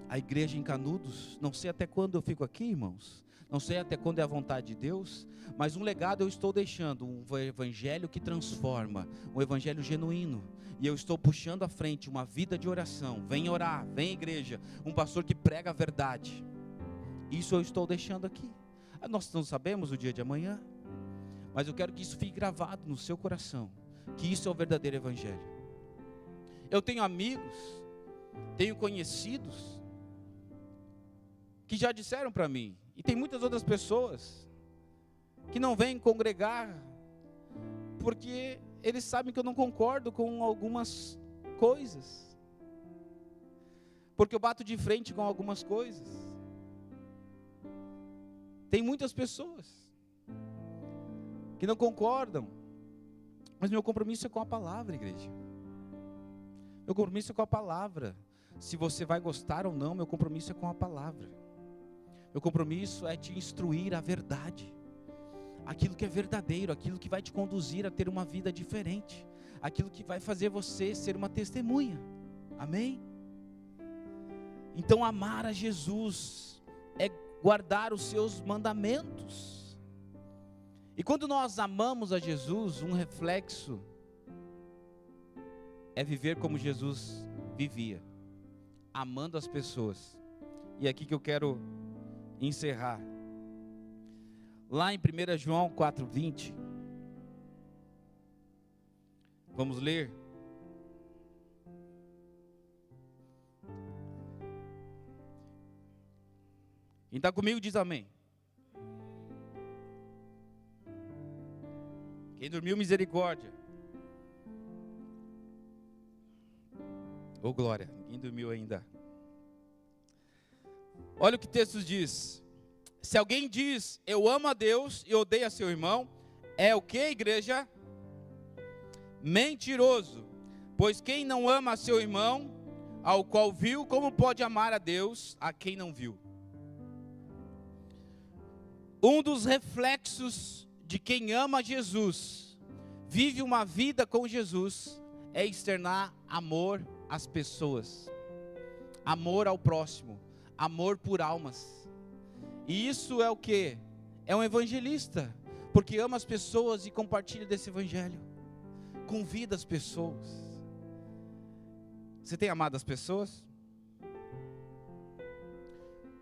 Speaker 1: A igreja em Canudos, não sei até quando eu fico aqui, irmãos. Não sei até quando é a vontade de Deus. Mas um legado eu estou deixando. Um evangelho que transforma. Um evangelho genuíno. E eu estou puxando à frente uma vida de oração. Vem orar, vem igreja. Um pastor que prega a verdade. Isso eu estou deixando aqui. Nós não sabemos o dia de amanhã. Mas eu quero que isso fique gravado no seu coração. Que isso é o verdadeiro evangelho. Eu tenho amigos, tenho conhecidos, que já disseram para mim, e tem muitas outras pessoas, que não vêm congregar, porque eles sabem que eu não concordo com algumas coisas, porque eu bato de frente com algumas coisas. Tem muitas pessoas que não concordam, mas meu compromisso é com a palavra, igreja. Meu compromisso é com a palavra. Se você vai gostar ou não, meu compromisso é com a palavra. Meu compromisso é te instruir a verdade. Aquilo que é verdadeiro, aquilo que vai te conduzir a ter uma vida diferente. Aquilo que vai fazer você ser uma testemunha. Amém? Então amar a Jesus é guardar os seus mandamentos. E quando nós amamos a Jesus, um reflexo é viver como Jesus vivia, amando as pessoas. E é aqui que eu quero encerrar. Lá em 1 João 4:20, vamos ler. Quem está comigo diz amém. Quem dormiu, misericórdia. Ô glória, ninguém dormiu ainda. Olha o que o texto diz. Se alguém diz, eu amo a Deus e odeia seu irmão, é o que, igreja? Mentiroso. Pois quem não ama a seu irmão, ao qual viu, como pode amar a Deus, a quem não viu? Um dos reflexos de quem ama Jesus, vive uma vida com Jesus, é externar amor às pessoas, amor ao próximo, amor por almas. E isso é o que? É um evangelista, porque ama as pessoas e compartilha desse evangelho, convida as pessoas. Você tem amado as pessoas?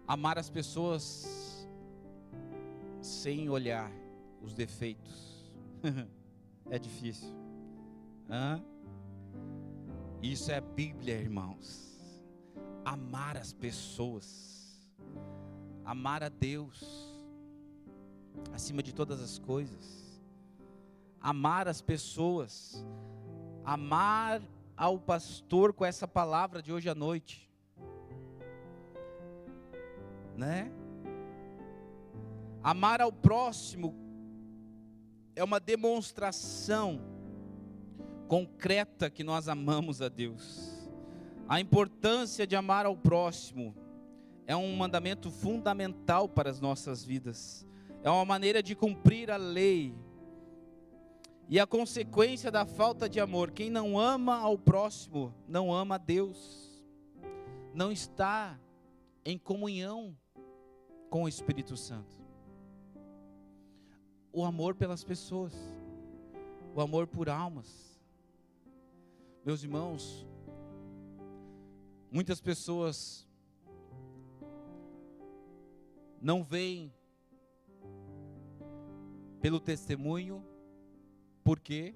Speaker 1: Amar as pessoas sem olhar os defeitos. É difícil. Isso é a Bíblia, irmãos. Amar as pessoas, amar a Deus acima de todas as coisas, amar as pessoas, amar ao pastor com essa palavra de hoje à noite, né? Amar ao próximo é uma demonstração concreta que nós amamos a Deus. A importância de amar ao próximo é um mandamento fundamental para as nossas vidas. É uma maneira de cumprir a lei. E a consequência da falta de amor, quem não ama ao próximo, não ama a Deus. Não está em comunhão com o Espírito Santo. O amor pelas pessoas, o amor por almas. Meus irmãos, muitas pessoas não veem pelo testemunho, porque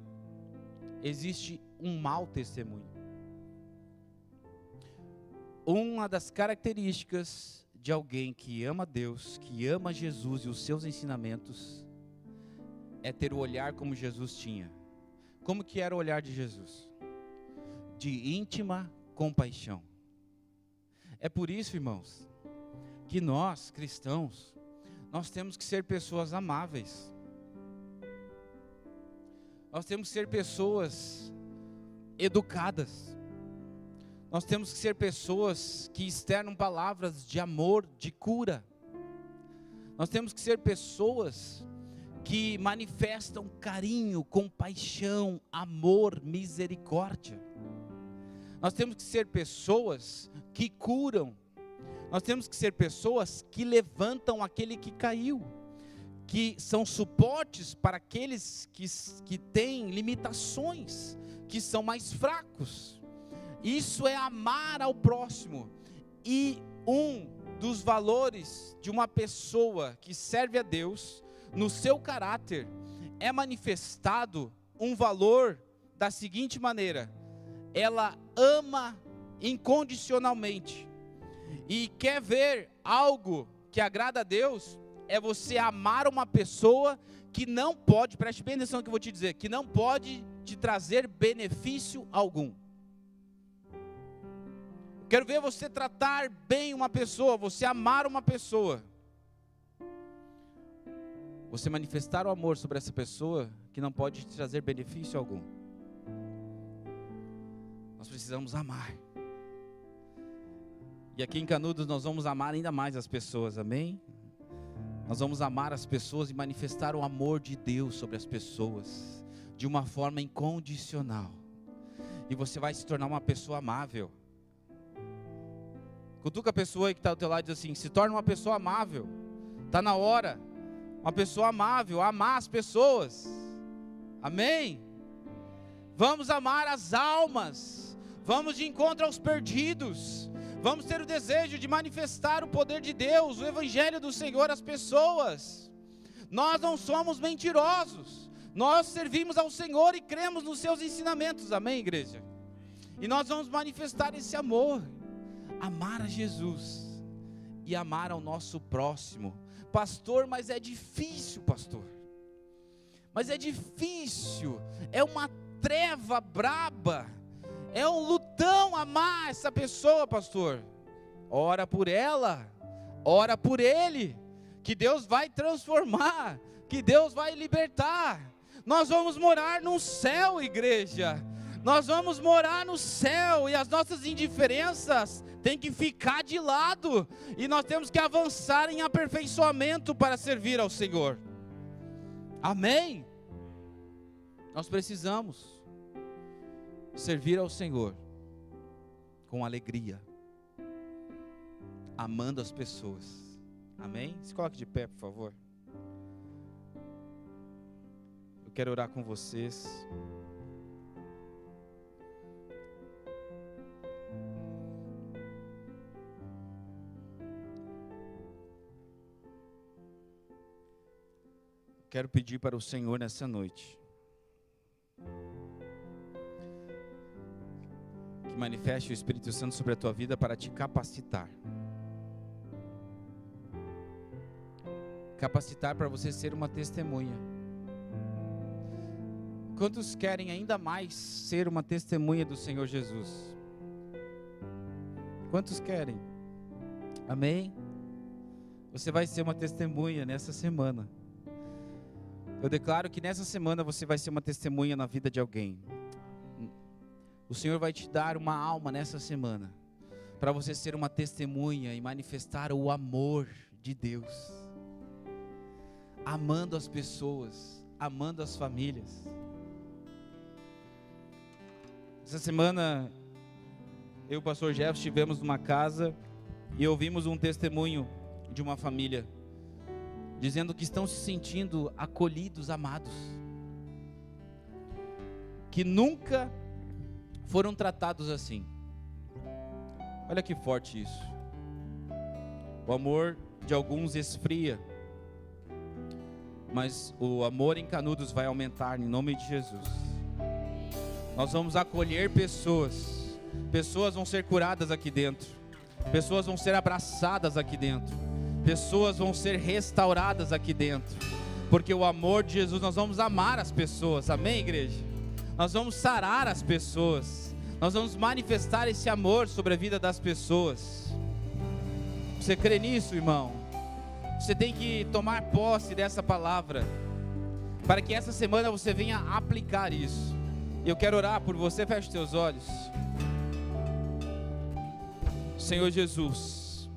Speaker 1: existe um mau testemunho. Uma das características de alguém que ama Deus, que ama Jesus e os seus ensinamentos, é ter o olhar como Jesus tinha. Como que era o olhar de Jesus? De íntima compaixão. É por isso, irmãos, que nós, cristãos, nós temos que ser pessoas amáveis. Nós temos que ser pessoas educadas. Nós temos que ser pessoas que externam palavras de amor, de cura. Nós temos que ser pessoas que manifestam carinho, compaixão, amor, misericórdia. Nós temos que ser pessoas que curam. Nós temos que ser pessoas que levantam aquele que caiu, que são suportes para aqueles que têm limitações, que são mais fracos. Isso é amar ao próximo. E um dos valores de uma pessoa que serve a Deus, no seu caráter, é manifestado um valor da seguinte maneira: ela ama incondicionalmente. E quer ver algo que agrada a Deus, é você amar uma pessoa que não pode, preste bem atenção no que eu vou te dizer, que não pode te trazer benefício algum. Quero ver você tratar bem uma pessoa, você amar uma pessoa, você manifestar o amor sobre essa pessoa que não pode te trazer benefício algum. Nós precisamos amar. E aqui em Canudos nós vamos amar ainda mais as pessoas, amém? Nós vamos amar as pessoas e manifestar o amor de Deus sobre as pessoas, de uma forma incondicional. E você vai se tornar uma pessoa amável. Cutuca a pessoa que está ao teu lado e diz assim: se torna uma pessoa amável. Está na hora. Uma pessoa amável, amar as pessoas. Amém? Vamos amar as almas. Vamos de encontro aos perdidos. Vamos ter o desejo de manifestar o poder de Deus, o Evangelho do Senhor às pessoas. Nós não somos mentirosos. Nós servimos ao Senhor e cremos nos seus ensinamentos. Amém, igreja? E nós vamos manifestar esse amor. Amar a Jesus e amar ao nosso próximo. Pastor, mas é difícil, pastor. Mas é difícil. É uma treva braba. É um lutão amar essa pessoa, pastor. Ora por ela, ora por ele, que Deus vai transformar, que Deus vai libertar. Nós vamos morar no céu, igreja. Nós vamos morar no céu e as nossas indiferenças têm que ficar de lado. E nós temos que avançar em aperfeiçoamento para servir ao Senhor. Amém? Nós precisamos servir ao Senhor com alegria, amando as pessoas. Amém? Se coloque de pé, por favor. Eu quero orar com vocês. quero pedir para o Senhor nessa noite que manifeste o Espírito Santo sobre a tua vida para te capacitar. Capacitar para você ser uma testemunha. Quantos querem ainda mais ser uma testemunha do Senhor Jesus? Quantos querem? Amém? Você vai ser uma testemunha nessa semana. Eu declaro que nessa semana você vai ser uma testemunha na vida de alguém. O Senhor vai te dar uma alma nessa semana, para você ser uma testemunha e manifestar o amor de Deus. Amando as pessoas, amando as famílias. Essa semana, eu e o pastor Jefferson estivemos numa casa e ouvimos um testemunho de uma família, dizendo que estão se sentindo acolhidos, amados, que nunca foram tratados assim. Olha que forte isso. O amor de alguns esfria, mas o amor em Canudos vai aumentar em nome de Jesus. Nós vamos acolher pessoas vão ser curadas aqui dentro, pessoas vão ser abraçadas aqui dentro, pessoas vão ser restauradas aqui dentro, porque o amor de Jesus, nós vamos amar as pessoas, amém, igreja? Nós vamos sarar as pessoas, nós vamos manifestar esse amor sobre a vida das pessoas. Você crê nisso, irmão? Você tem que tomar posse dessa palavra, para que essa semana você venha aplicar isso. E eu quero orar por você. Feche teus olhos. Senhor Jesus,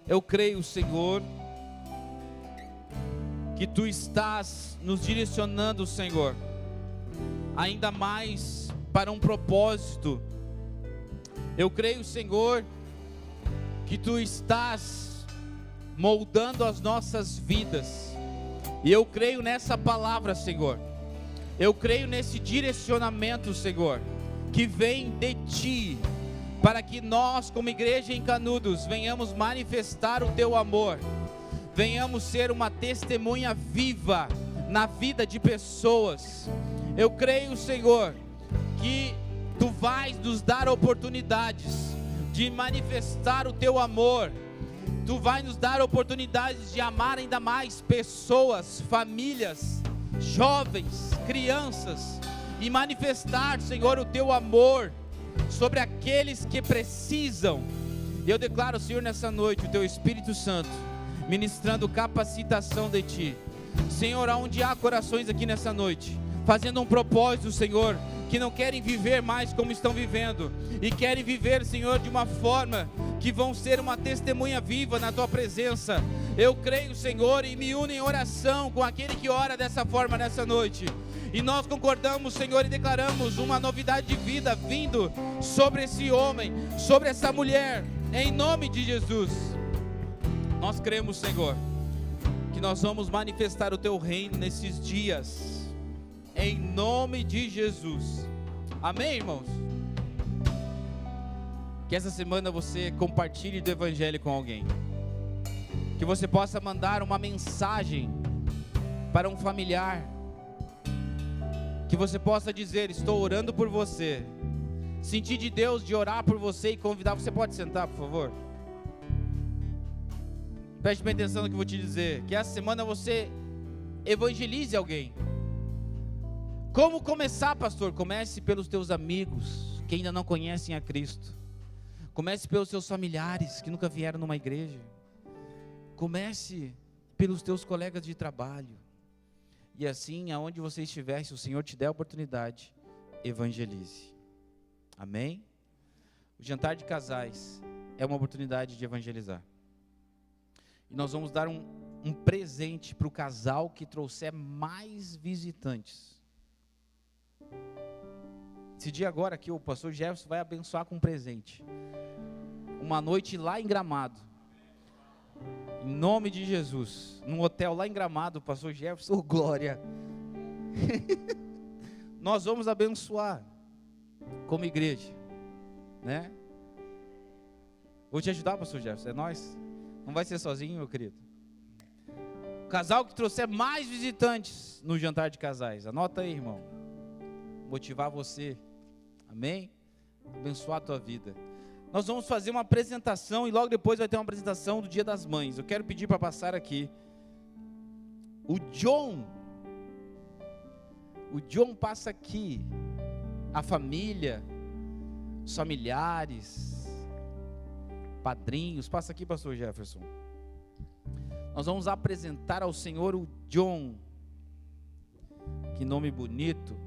Speaker 1: eu creio, Senhor, que Tu estás nos direcionando, Senhor, ainda mais para um propósito. Eu creio, Senhor, que Tu estás moldando as nossas vidas, e eu creio nessa palavra, Senhor. Eu creio nesse direcionamento, Senhor, que vem de Ti, para que nós, como igreja em Canudos, venhamos manifestar o Teu amor, venhamos ser uma testemunha viva na vida de pessoas. Eu creio, Senhor, que Tu vais nos dar oportunidades de manifestar o Teu amor. Tu vai nos dar oportunidades de amar ainda mais pessoas, famílias, jovens, crianças, e manifestar, Senhor, o Teu amor sobre aqueles que precisam. Eu declaro, Senhor, nessa noite, o Teu Espírito Santo ministrando capacitação de Ti. Senhor, aonde há corações aqui nessa noite fazendo um propósito, Senhor, que não querem viver mais como estão vivendo, e querem viver, Senhor, de uma forma que vão ser uma testemunha viva na Tua presença. Eu creio, Senhor, e me uno em oração com aquele que ora dessa forma nessa noite. E nós concordamos, Senhor, e declaramos uma novidade de vida vindo sobre esse homem, sobre essa mulher, em nome de Jesus. Nós cremos, Senhor, que nós vamos manifestar o Teu reino nesses dias, em nome de Jesus. Amém, irmãos? Que essa semana você compartilhe do Evangelho com alguém, que você possa mandar uma mensagem para um familiar, que você possa dizer: estou orando por você, senti de Deus de orar por você e convidar. Você pode sentar, por favor? Preste bem atenção no que eu vou te dizer, que essa semana você evangelize alguém. Como começar, pastor? Comece pelos teus amigos que ainda não conhecem a Cristo. Comece pelos seus familiares que nunca vieram numa igreja. Comece pelos teus colegas de trabalho. E assim, aonde você estiver, se o Senhor te der a oportunidade, evangelize. Amém? O jantar de casais é uma oportunidade de evangelizar. E nós vamos dar um presente para o casal que trouxer mais visitantes. Esse dia agora aqui, o pastor Jefferson vai abençoar com um presente. Uma noite lá em Gramado. Em nome de Jesus. Num hotel lá em Gramado, o pastor Jefferson, oh, glória. Nós vamos abençoar como igreja, né? Vou te ajudar, pastor Jefferson, é nós. Não vai ser sozinho, meu querido. Casal que trouxer mais visitantes no jantar de casais. Anota aí, irmão. Motivar você. Amém? Abençoar a tua vida. Nós vamos fazer uma apresentação e logo depois vai ter uma apresentação do Dia das Mães. Eu quero pedir para passar aqui. O John passa aqui. A família, os familiares, padrinhos. Passa aqui, pastor Jefferson. Nós vamos apresentar ao Senhor o John. Que nome bonito.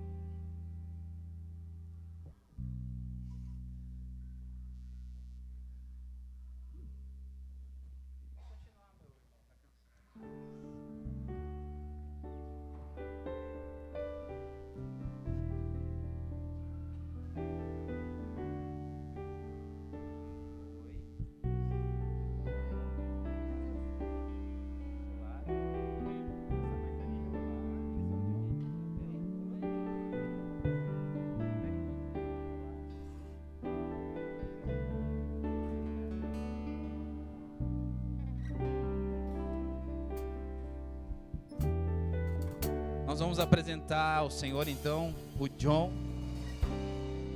Speaker 1: Nós vamos apresentar ao Senhor então o John,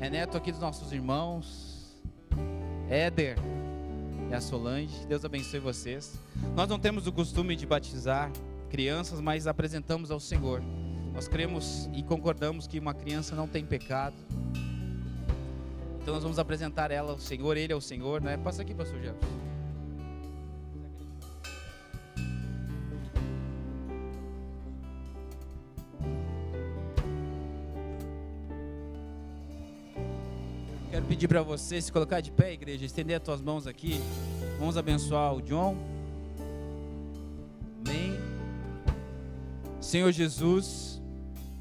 Speaker 1: é neto aqui dos nossos irmãos Éder e a Solange. Deus abençoe vocês. Nós não temos o costume de batizar crianças, mas apresentamos ao Senhor. Nós cremos e concordamos que uma criança não tem pecado. Então nós vamos apresentar ela ao Senhor, ele é o Senhor, né? Passa aqui, pastor Jefferson. Quero pedir para você se colocar de pé, igreja, estender as tuas mãos aqui. Vamos abençoar o John. Amém. Senhor Jesus,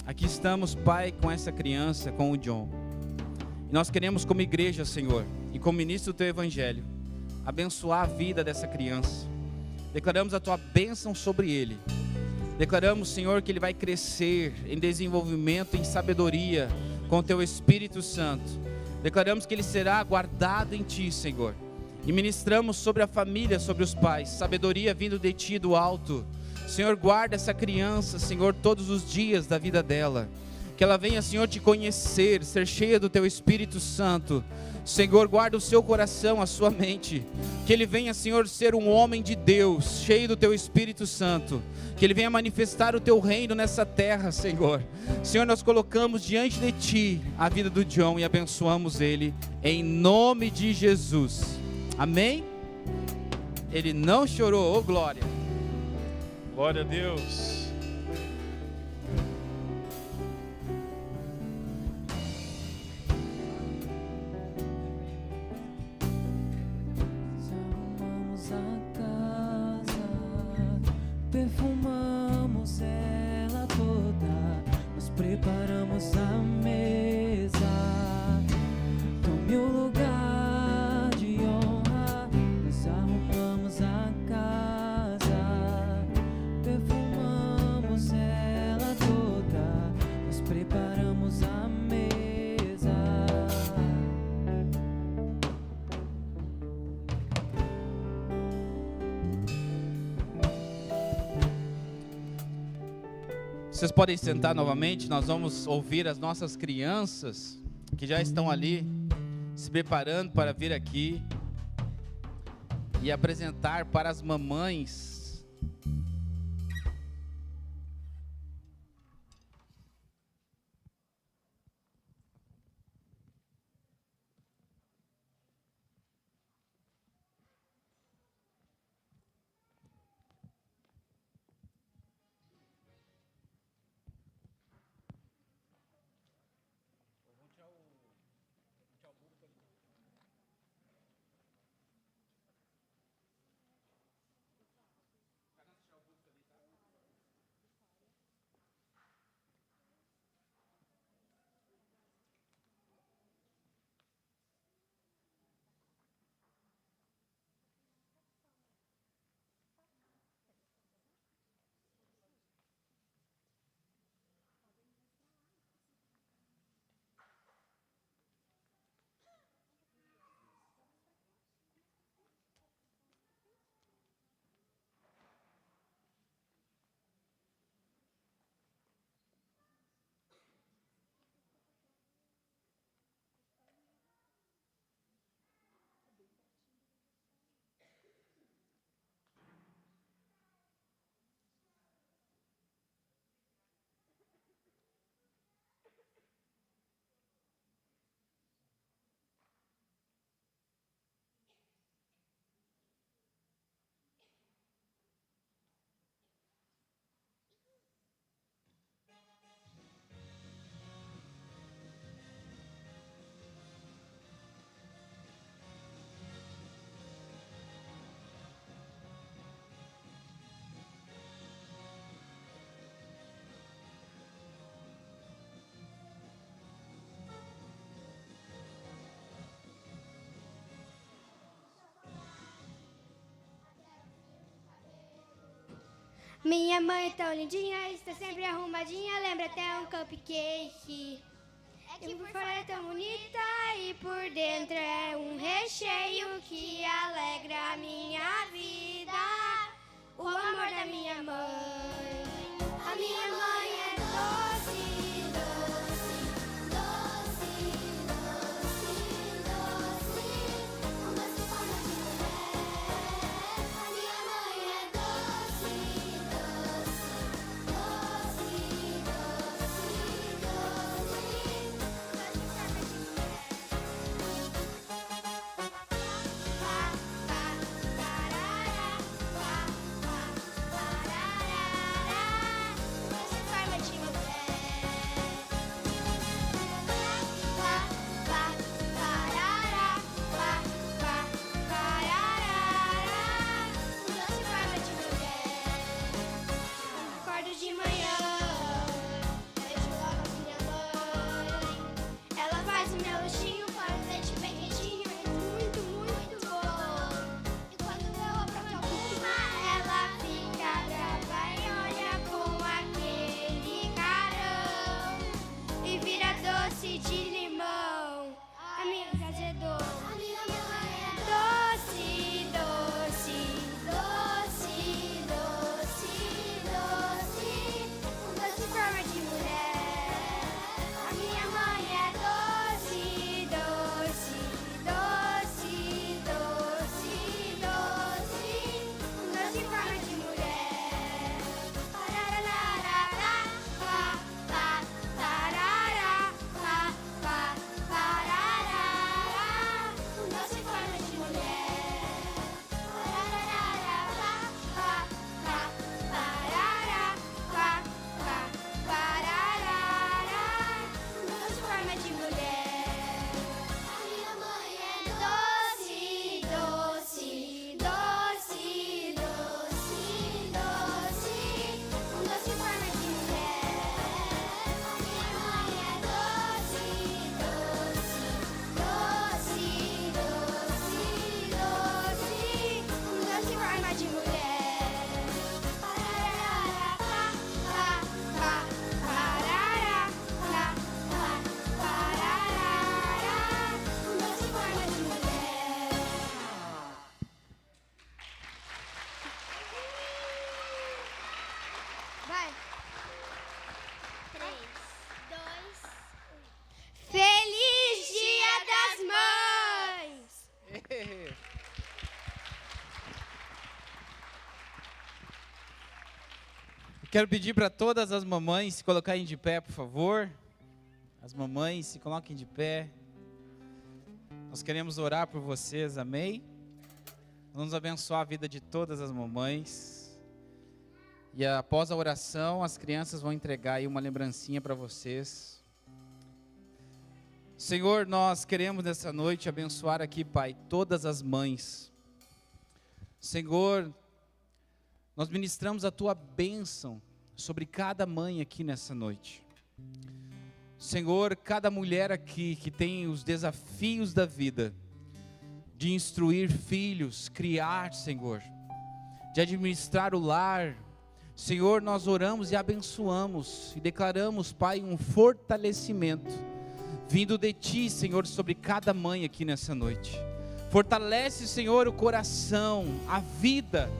Speaker 1: aqui estamos, Pai, com essa criança, com o John. E nós queremos, como igreja, Senhor, e como ministro do Teu Evangelho, abençoar a vida dessa criança. Declaramos a Tua bênção sobre ele. Declaramos, Senhor, que ele vai crescer em desenvolvimento, em sabedoria, com o Teu Espírito Santo. Declaramos que ele será guardado em Ti, Senhor. E ministramos sobre a família, sobre os pais, sabedoria vindo de Ti do alto. Senhor, guarda essa criança, Senhor, todos os dias da vida dela. Que ela venha, Senhor, Te conhecer, ser cheia do Teu Espírito Santo. Senhor, guarda o seu coração, a sua mente. Que ele venha, Senhor, ser um homem de Deus, cheio do Teu Espírito Santo. Que ele venha manifestar o Teu reino nessa terra, Senhor. Senhor, nós colocamos diante de Ti a vida do John e abençoamos ele em nome de Jesus. Amém? Ele não chorou, ô glória.
Speaker 2: Glória a Deus.
Speaker 3: Perfumamos ela toda, nós preparamos a mesa. Tome o lugar de honra, nós arrumamos a casa. Perfumamos ela toda, nós preparamos a mesa.
Speaker 1: Vocês podem sentar novamente, nós vamos ouvir as nossas crianças que já estão ali se preparando para vir aqui e apresentar para as mamães.
Speaker 4: Minha mãe é tão lindinha, está sempre arrumadinha, lembra até um cupcake. É que por fora é tão bonita e por dentro é um recheio que alegra a minha vida. O amor da minha mãe. A minha mãe é doce, doce, doce, doce, doce, um doce forma de mulher. A minha mãe é doce, doce, doce, doce, doce, forma de mulher. Pá, pá, tarará, pá, pá, tarará, doce forma de mulher. Pá, pá, tarará, pá, pá, tarará, doce forma de mulher. Acordo de manhã, vejo logo a minha mãe. Ela faz o meu lanchinho, faz o leite bem quentinho, é muito, muito bom. E quando eu apronto alguma, ela fica brava e olha com aquele carão e vira doce de limão. A minha casa é doce. A minha mãe é doce, doce, doce, doce, doce, um doce forma de mulher. A minha mãe é doce, doce, doce, doce, doce, um doce forma de mulher. Parararará, pá, pá, tarará, pá, pá, tarará, um doce forma de mulher. Parararará, pá, pá, tarará, pá, pá, tarará, um doce forma de mulher. A minha mãe é doce, doce, doce, doce, doce, um doce forma de mulher. A minha mãe é doce, doce, doce, doce, doce, um doce forma de mulher. Pararará, pá, pá, pá, parará, pá, pá, parará, um doce forma de mulher. Vai. 3, 2, 1. Feliz Dia das Mães!
Speaker 1: Quero pedir para todas as mamães se colocarem de pé, por favor. As mamães se coloquem de pé. Nós queremos orar por vocês, amém? Vamos abençoar a vida de todas as mamães. E após a oração, as crianças vão entregar aí uma lembrancinha para vocês. Senhor, nós queremos nessa noite abençoar aqui, Pai, todas as mães. Senhor, nós ministramos a Tua bênção sobre cada mãe aqui nessa noite. Senhor, cada mulher aqui que tem os desafios da vida, de instruir filhos, criar, Senhor, de administrar o lar, Senhor, nós oramos e abençoamos e declaramos, Pai, um fortalecimento vindo de Ti, Senhor, sobre cada mãe aqui nessa noite. Fortalece, Senhor, o coração, a vida.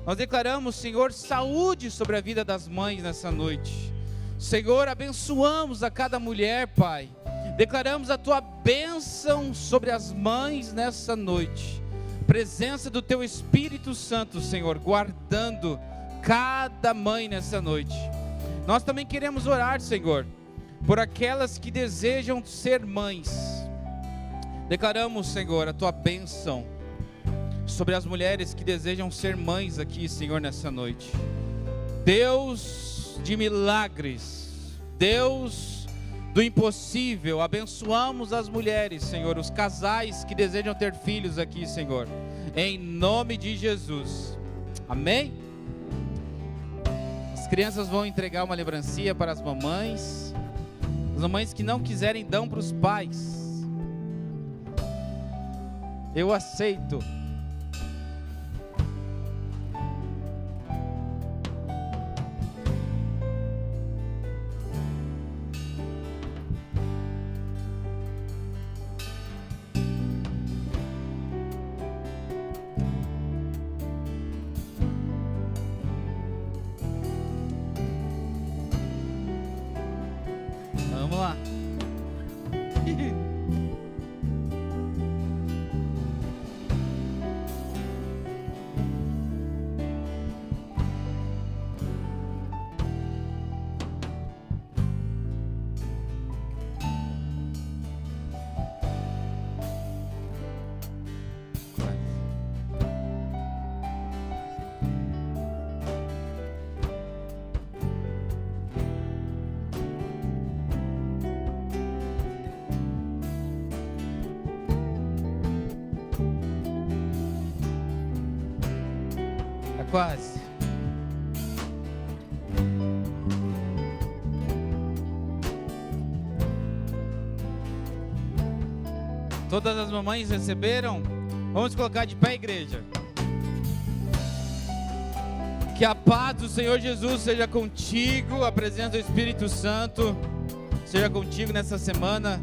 Speaker 1: Nós declaramos, Senhor, saúde sobre a vida das mães nessa noite. Senhor, abençoamos a cada mulher, Pai. Declaramos a Tua bênção sobre as mães nessa noite. Presença do Teu Espírito Santo, Senhor, guardando cada mãe nessa noite. Nós também queremos orar, Senhor, por aquelas que desejam ser mães. Declaramos, Senhor, a Tua bênção sobre as mulheres que desejam ser mães aqui, Senhor, nessa noite. Deus de milagres, Deus do impossível, abençoamos as mulheres, Senhor, os casais que desejam ter filhos aqui, Senhor, em nome de Jesus, amém? As crianças vão entregar uma lembrancinha para as mamães. As mamães que não quiserem dão para os pais. Eu aceito. Vamos lá. Quase. Todas as mamães receberam? Vamos colocar de pé, igreja. Que a paz do Senhor Jesus seja contigo, a presença do Espírito Santo seja contigo nessa semana.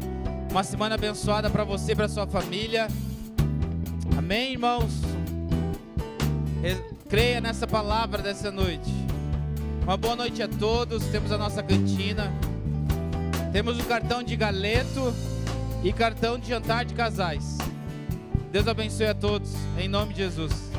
Speaker 1: Uma semana abençoada para você e para sua família. Amém, irmãos? Creia nessa palavra dessa noite. Uma boa noite a todos. Temos a nossa cantina. Temos o cartão de galeto e cartão de jantar de casais. Deus abençoe a todos, em nome de Jesus.